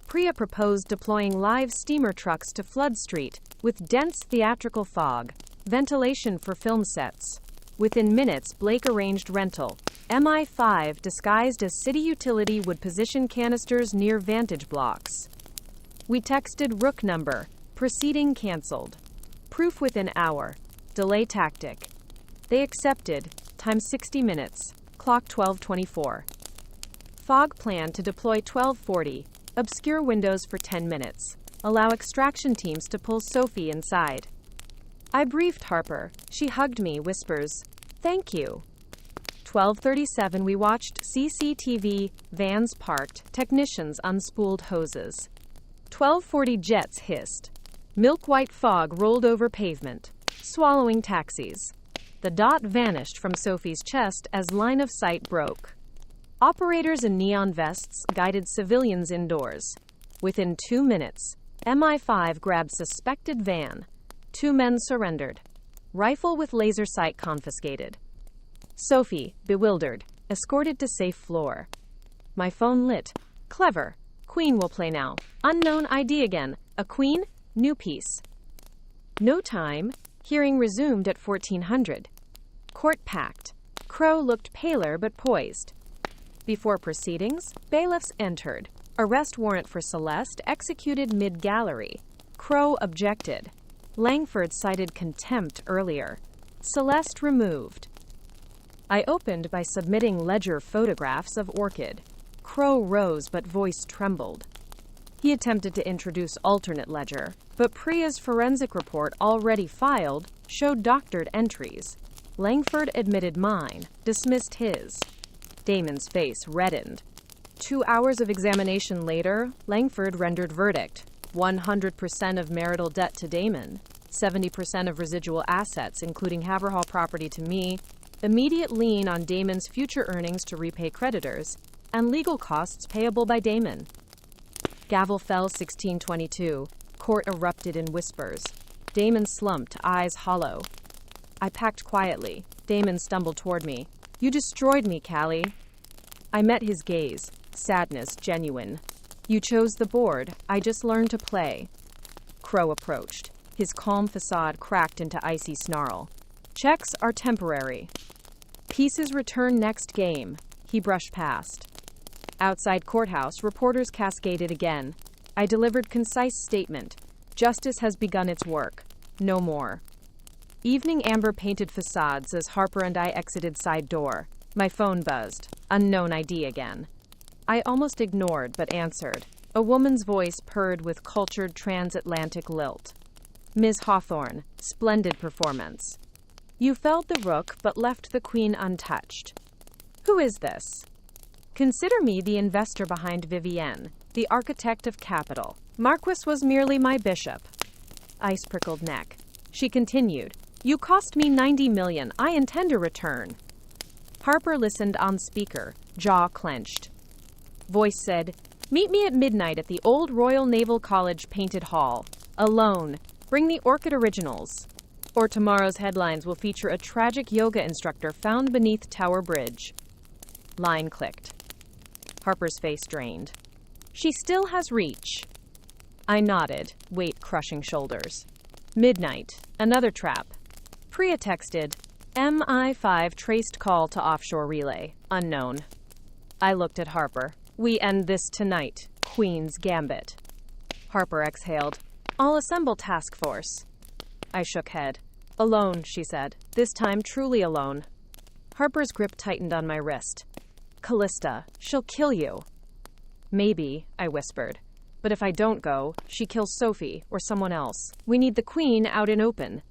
Priya proposed deploying live steamer trucks to Flood Street, with dense theatrical fog. Ventilation for film sets. Within minutes, Blake arranged rental. MI5, disguised as city utility, would position canisters near vantage blocks. We texted Rook number. Proceeding cancelled. Proof within hour. Delay tactic. They accepted. Time 60 minutes. Clock 12:24. Fog plan to deploy 12:40. Obscure windows for 10 minutes. Allow extraction teams to pull Sophie inside. I briefed Harper. She hugged me, whispers, "Thank you." 12:37 we watched CCTV, vans parked, technicians unspooled hoses. 12:40 jets hissed. Milk-white fog rolled over pavement, swallowing taxis. The dot vanished from Sophie's chest as line of sight broke. Operators in neon vests guided civilians indoors. Within 2 minutes, MI5 grabbed suspected van. 2 men surrendered. Rifle with laser sight confiscated. Sophie, bewildered, escorted to safe floor. My phone lit. Clever. Queen will play now. Unknown ID again. A queen? New piece. No time. Hearing resumed at 1400. Court packed. Crow looked paler but poised. Before proceedings, bailiffs entered. Arrest warrant for Celeste executed mid-gallery. Crow objected. Langford cited contempt earlier. Celeste removed. I opened by submitting ledger photographs of Orchid. Crow rose but voice trembled. He attempted to introduce alternate ledger, but Priya's forensic report already filed showed doctored entries. Langford admitted mine, dismissed his. Damon's face reddened. 2 hours of examination later, Langford rendered verdict. 100% of marital debt to Damon, 70% of residual assets, including Haverhall property to me, immediate lien on Damon's future earnings to repay creditors, and legal costs payable by Damon. Gavel fell 1622. Court erupted in whispers. Damon slumped, eyes hollow. I packed quietly. Damon stumbled toward me. You destroyed me, Callie. I met his gaze. Sadness genuine. You chose the board. I just learned to play. Crow approached. His calm facade cracked into icy snarl. Checks are temporary. Pieces return next game. He brushed past. Outside courthouse, reporters cascaded again. I delivered concise statement. Justice has begun its work. No more. Evening amber painted facades as Harper and I exited side door. My phone buzzed. Unknown ID again. I almost ignored but answered. A woman's voice purred with cultured transatlantic lilt. Ms. Hawthorne, splendid performance. You felled the rook but left the queen untouched. Who is this? Consider me the investor behind Vivienne, the architect of capital. Marquis was merely my bishop. Ice prickled neck. She continued. You cost me 90 million. I intend to return. Harper listened on speaker, jaw clenched. Voice said, meet me at midnight at the old Royal Naval College painted hall. Alone. Bring the Orchid originals. Or tomorrow's headlines will feature a tragic yoga instructor found beneath Tower Bridge. Line clicked. Harper's face drained. She still has reach. I nodded, weight crushing shoulders. Midnight. Another trap. Priya texted, MI5 traced call to offshore relay. Unknown. I looked at Harper. We end this tonight. Queen's Gambit. Harper exhaled. I'll assemble task force. I shook head. Alone, she said. This time truly alone. Harper's grip tightened on my wrist. Callista, she'll kill you. Maybe, I whispered. But if I don't go, she kills Sophie or someone else. We need the queen out in open.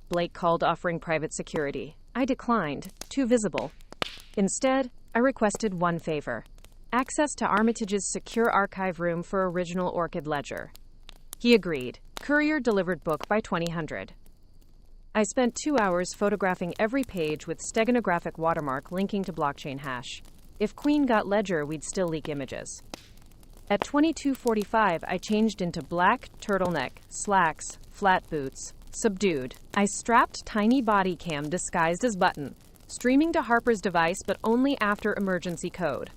Blake called offering private security. I declined. Too visible. Instead, I requested one favor. Access to Armitage's secure archive room for original Orchid ledger. He agreed. Courier delivered book by 2000. I spent 2 hours photographing every page with steganographic watermark linking to blockchain hash. If Queen got ledger, we'd still leak images. At 22:45, I changed into black turtleneck, slacks, flat boots, subdued. I strapped tiny body cam disguised as button, streaming to Harper's device but only after emergency code.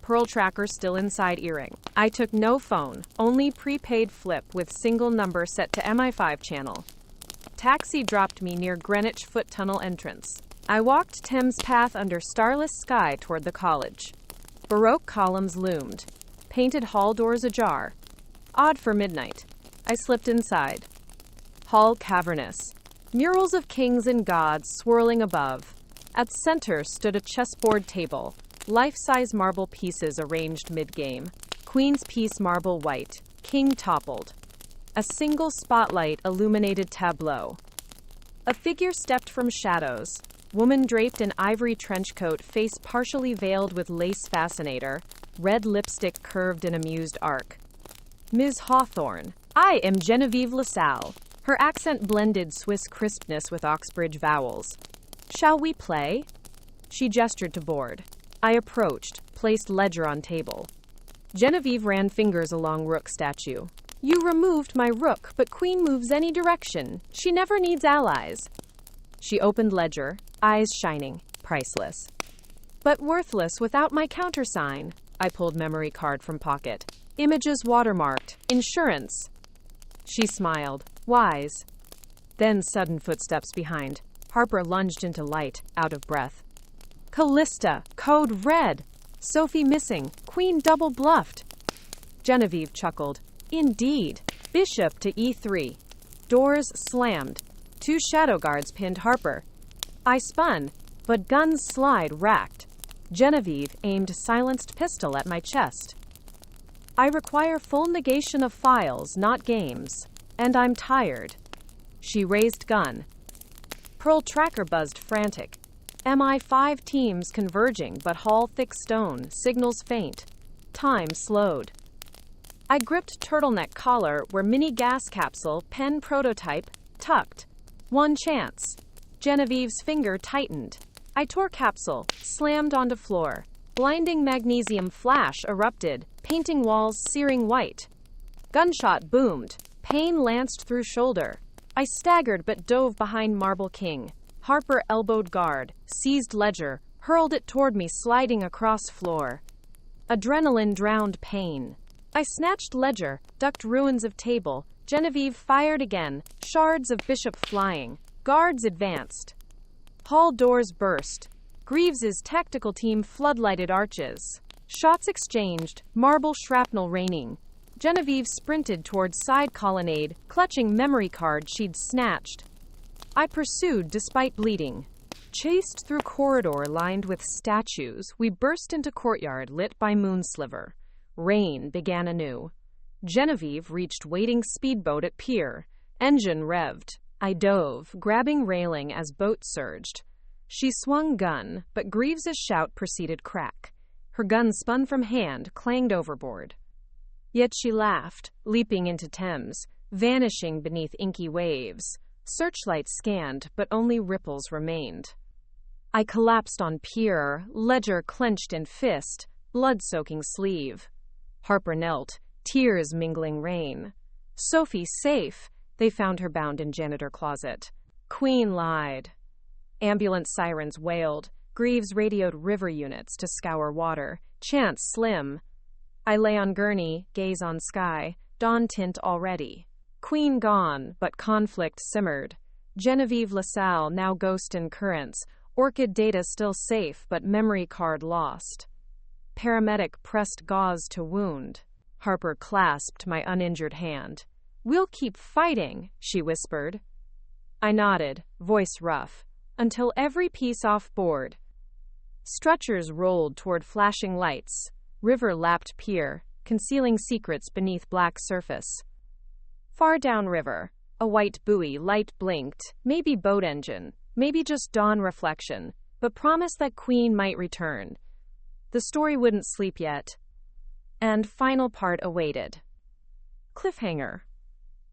Pearl tracker still inside earring. I took no phone, only prepaid flip with single number set to MI5 channel. Taxi dropped me near Greenwich Foot Tunnel entrance. I walked Thames Path under starless sky toward the college. Baroque columns loomed. Painted hall doors ajar. Odd for midnight. I slipped inside. Hall cavernous. Murals of kings and gods swirling above. At center stood a chessboard table. Life-size marble pieces arranged mid-game. Queen's piece marble white. King toppled. A single spotlight illuminated tableau. A figure stepped from shadows. Woman draped in ivory trench coat, face partially veiled with lace fascinator. Red lipstick curved in amused arc. Ms. Hawthorne. I am Genevieve LaSalle. Her accent blended Swiss crispness with Oxbridge vowels. Shall we play? She gestured to board. I approached, placed ledger on table. Genevieve ran fingers along rook statue. You removed my rook, but queen moves any direction. She never needs allies. She opened ledger, eyes shining, priceless. But worthless without my countersign. I pulled memory card from pocket. Images watermarked. Insurance. She smiled. Wise. Then sudden footsteps behind. Harper lunged into light, out of breath. Callista, code red. Sophie missing, queen double bluffed. Genevieve chuckled. Indeed. Bishop to e3. Doors slammed. 2 shadow guards pinned Harper. I spun, but gun's slide racked. Genevieve aimed silenced pistol at my chest. I require full negation of files, not games. And I'm tired. She raised gun. Pearl tracker buzzed frantic. MI5 teams converging, but haul thick stone, signals faint. Time slowed. I gripped turtleneck collar where mini gas capsule, pen prototype, tucked. One chance. Genevieve's finger tightened. I tore capsule, slammed onto floor. Blinding magnesium flash erupted, painting walls searing white. Gunshot boomed. Pain lanced through shoulder. I staggered but dove behind Marble King. Harper elbowed guard, seized ledger, hurled it toward me sliding across floor. Adrenaline drowned pain. I snatched ledger, ducked ruins of table. Genevieve fired again, shards of bishop flying. Guards advanced. Hall doors burst. Greaves's tactical team floodlighted arches. Shots exchanged, marble shrapnel raining. Genevieve sprinted toward side colonnade, clutching memory card she'd snatched. I pursued despite bleeding. Chased through corridor lined with statues, we burst into courtyard lit by moon sliver. Rain began anew. Genevieve reached waiting speedboat at pier. Engine revved. I dove, grabbing railing as boat surged. She swung gun, but Greaves's shout proceeded crack. Her gun spun from hand, clanged overboard. Yet she laughed, leaping into Thames, vanishing beneath inky waves. Searchlight scanned, but only ripples remained. I collapsed on pier, ledger clenched in fist, blood-soaking sleeve. Harper knelt, tears mingling rain. Sophie safe. They found her bound in janitor closet. Queen lied. Ambulance sirens wailed. Greaves radioed river units to scour water. Chance slim. I lay on gurney, gaze on sky. Dawn tint already. Queen gone, but conflict simmered. Genevieve LaSalle now ghost in currents. Orchid data still safe, but memory card lost. Paramedic pressed gauze to wound. Harper clasped my uninjured hand. We'll keep fighting, she whispered. I nodded, voice rough, until every piece off board. Stretchers rolled toward flashing lights. River lapped pier, concealing secrets beneath black surface. Far downriver, a white buoy light blinked, maybe boat engine, maybe just dawn reflection, but promised that Queen might return. The story wouldn't sleep yet. And final part awaited. Cliffhanger.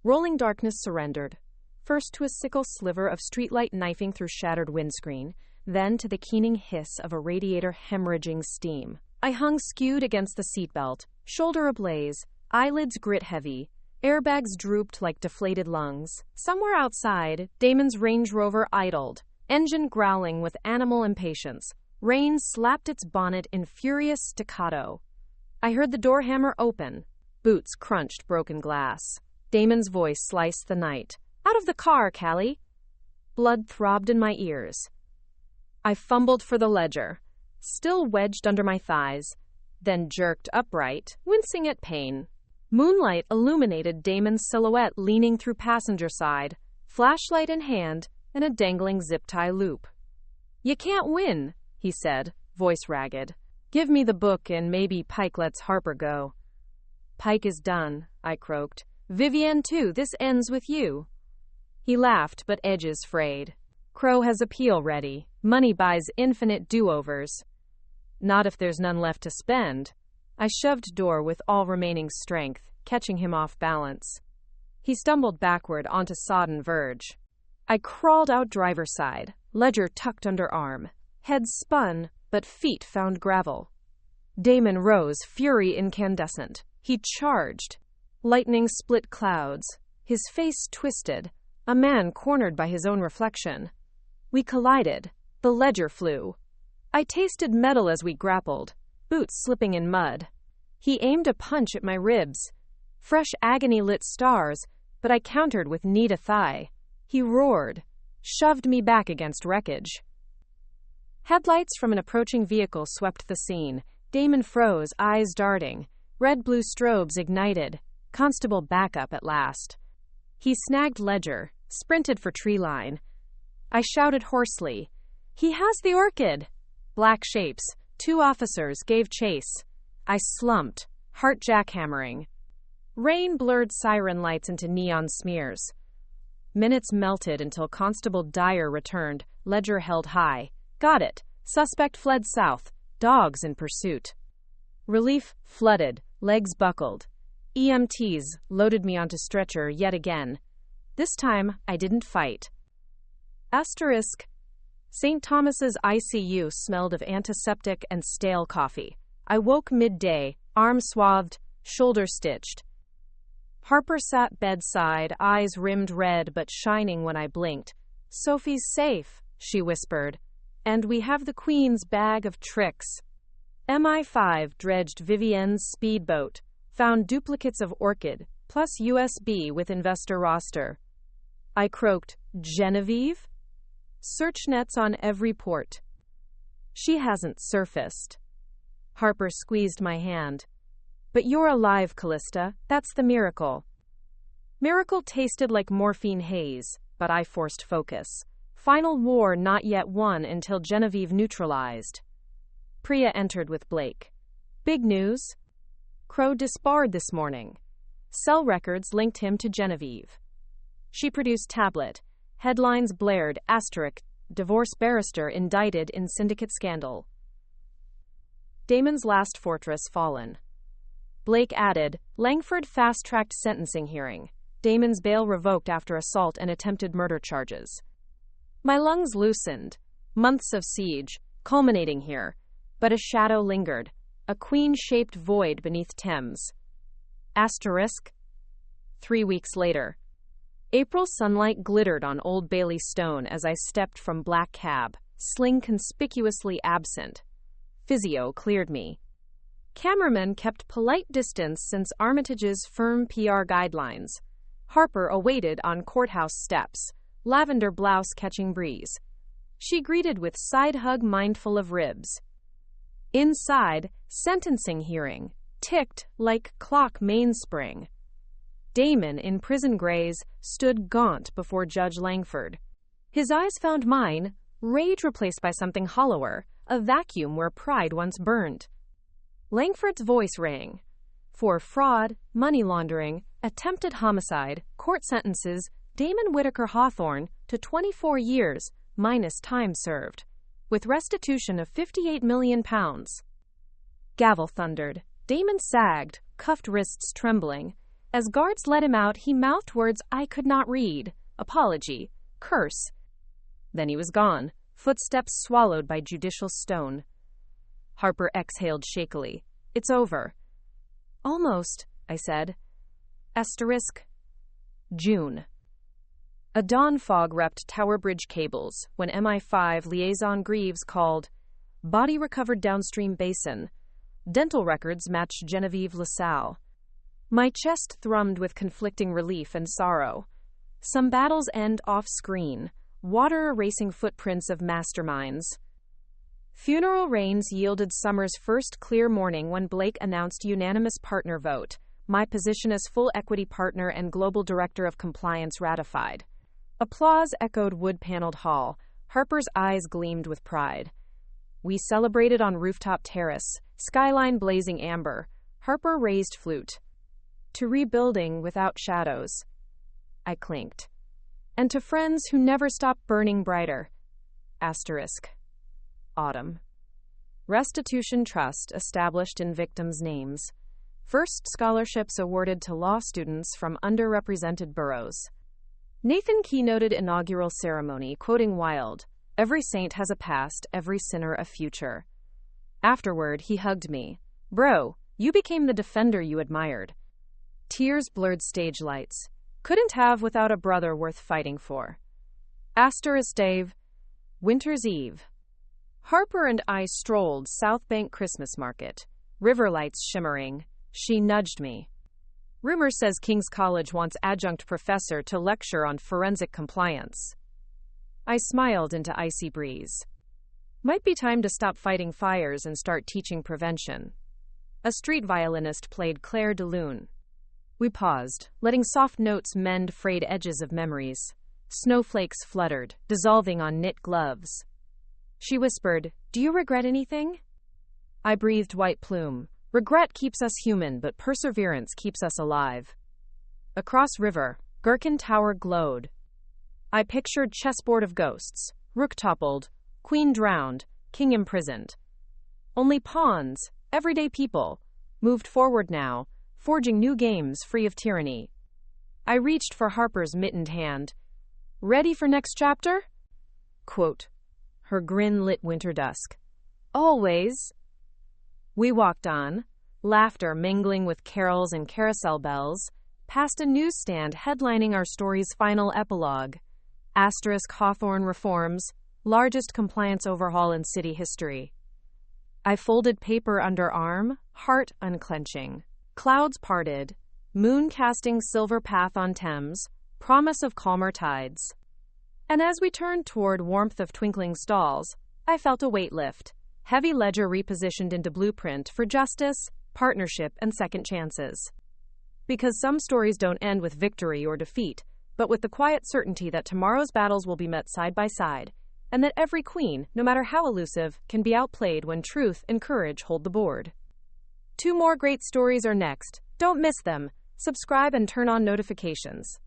Rolling darkness surrendered, first to a sickle sliver of streetlight knifing through shattered windscreen, then to the keening hiss of a radiator hemorrhaging steam. I hung skewed against the seatbelt, shoulder ablaze, eyelids grit heavy, airbags drooped like deflated lungs. Somewhere outside, Damon's Range Rover idled, engine growling with animal impatience. Rain slapped its bonnet in furious staccato. I heard the door hammer open. Boots crunched broken glass. Damon's voice sliced the night. Out of the car, Callie! Blood throbbed in my ears. I fumbled for the ledger, still wedged under my thighs, then jerked upright, wincing at pain. Moonlight illuminated Damon's silhouette leaning through passenger side, flashlight in hand, and a dangling zip tie loop. You can't win, he said, voice ragged. Give me the book and maybe Pike lets Harper go. Pike is done, I croaked. Vivienne too, this ends with you. He laughed, but edges frayed. Crow has appeal ready. Money buys infinite do-overs. Not if there's none left to spend. I shoved door with all remaining strength, catching him off balance. He stumbled backward onto sodden verge. I crawled out driver's side, ledger tucked under arm. Head spun, but feet found gravel. Damon rose, fury incandescent. He charged. Lightning split clouds. His face twisted. A man cornered by his own reflection. We collided. The ledger flew. I tasted metal as we grappled, boots slipping in mud. He aimed a punch at my ribs. Fresh agony lit stars, but I countered with knee to thigh. He roared. shoved me back against wreckage. Headlights from an approaching vehicle swept the scene. Damon froze, eyes darting. Red-blue strobes ignited. Constable backup at last. He snagged Ledger, sprinted for tree line. I shouted hoarsely, "He has the orchid!" Black shapes, 2 officers, gave chase. I slumped, heart jackhammering. Rain blurred siren lights into neon smears. Minutes melted until Constable Dyer returned, Ledger held high. Got it. Suspect fled south. Dogs in pursuit. Relief flooded, legs buckled. EMTs loaded me onto stretcher yet again. This time, I didn't fight. Asterisk. St. Thomas's ICU smelled of antiseptic and stale coffee. I woke midday, arm swathed, shoulder stitched. Harper sat bedside, eyes rimmed red but shining when I blinked. "Sophie's safe," she whispered. "And we have the Queen's bag of tricks." MI5 dredged Vivienne's speedboat, found duplicates of orchid, plus USB with investor roster. I croaked, "Genevieve?" "Search nets on every port." "She hasn't surfaced." Harper squeezed my hand. "But you're alive, Callista. That's the miracle." Miracle tasted like morphine haze, but I forced focus. Final war not yet won until Genevieve neutralized. Priya entered with Blake. "Big news. Crow disbarred this morning. Cell records linked him to Genevieve." She produced tablet. Headlines blared, asterisk, "Divorce barrister indicted in syndicate scandal." Damon's last fortress fallen. Blake added, "Langford fast-tracked sentencing hearing. Damon's bail revoked after assault and attempted murder charges." My lungs loosened. Months of siege, culminating here. But a shadow lingered. A queen-shaped void beneath Thames. Asterisk. 3 weeks later. April sunlight glittered on Old Bailey stone as I stepped from black cab, sling conspicuously absent. Physio cleared me. Cameramen kept polite distance since Armitage's firm PR guidelines. Harper awaited on courthouse steps, lavender blouse catching breeze. She greeted with side hug mindful of ribs. Inside, sentencing hearing, ticked like clock mainspring. Damon, in prison grays, stood gaunt before Judge Langford. His eyes found mine, rage replaced by something hollower, a vacuum where pride once burned. Langford's voice rang. For fraud, money laundering, attempted homicide, court sentences, Damon Whitaker Hawthorne to 24 years, minus time served, with restitution of £58 million. Gavel thundered. Damon sagged, cuffed wrists trembling. As guards let him out, he mouthed words I could not read. Apology. Curse. Then he was gone, footsteps swallowed by judicial stone. Harper exhaled shakily. "It's over." "Almost," I said. Asterisk. June. A dawn fog wrapped Tower Bridge cables when MI5 liaison Greaves called. Body recovered downstream basin. Dental records matched Genevieve LaSalle. My chest thrummed with conflicting relief and sorrow. Some battles end off-screen, water erasing footprints of masterminds. Funeral rains yielded summer's first clear morning when Blake announced unanimous partner vote. My position as full equity partner and global director of compliance ratified. Applause echoed wood-paneled hall. Harper's eyes gleamed with pride. We celebrated on rooftop terrace, skyline blazing amber. Harper raised flute. To rebuilding without shadows. I clinked. And to friends who never stop burning brighter. Asterisk. Autumn. Restitution Trust established in victims' names. First scholarships awarded to law students from underrepresented boroughs. Nathan keynoted inaugural ceremony, quoting Wilde, "Every saint has a past, every sinner a future." Afterward, he hugged me. "Bro, you became the defender you admired." Tears blurred stage lights. Couldn't have without a brother worth fighting for. Asterisk Dave. Winter's Eve. Harper and I strolled South Bank Christmas Market. River lights shimmering. She nudged me. "Rumor says King's College wants adjunct professor to lecture on forensic compliance." I smiled into icy breeze. Might be time to stop fighting fires and start teaching prevention. A street violinist played Claire de Lune. We paused, letting soft notes mend frayed edges of memories. Snowflakes fluttered, dissolving on knit gloves. She whispered, "Do you regret anything?" I breathed white plume. Regret keeps us human, but perseverance keeps us alive. Across river, Gherkin Tower glowed. I pictured chessboard of ghosts. Rook toppled, queen drowned, king imprisoned. Only pawns, everyday people, moved forward now, forging new games free of tyranny. I reached for Harper's mittened hand. "Ready for next chapter?" Quote. Her grin lit winter dusk. "Always." We walked on, laughter mingling with carols and carousel bells, past a newsstand headlining our story's final epilogue. Hawthorne reforms, largest compliance overhaul in city history. I folded paper under arm, heart unclenching. Clouds parted, moon casting silver path on Thames, promise of calmer tides. And as we turned toward warmth of twinkling stalls, I felt a weight lift. Heavy ledger repositioned into blueprint for justice, partnership, and second chances. Because some stories don't end with victory or defeat, but with the quiet certainty that tomorrow's battles will be met side by side, and that every queen, no matter how elusive, can be outplayed when truth and courage hold the board. 2 more great stories are next. Don't miss them. Subscribe and turn on notifications.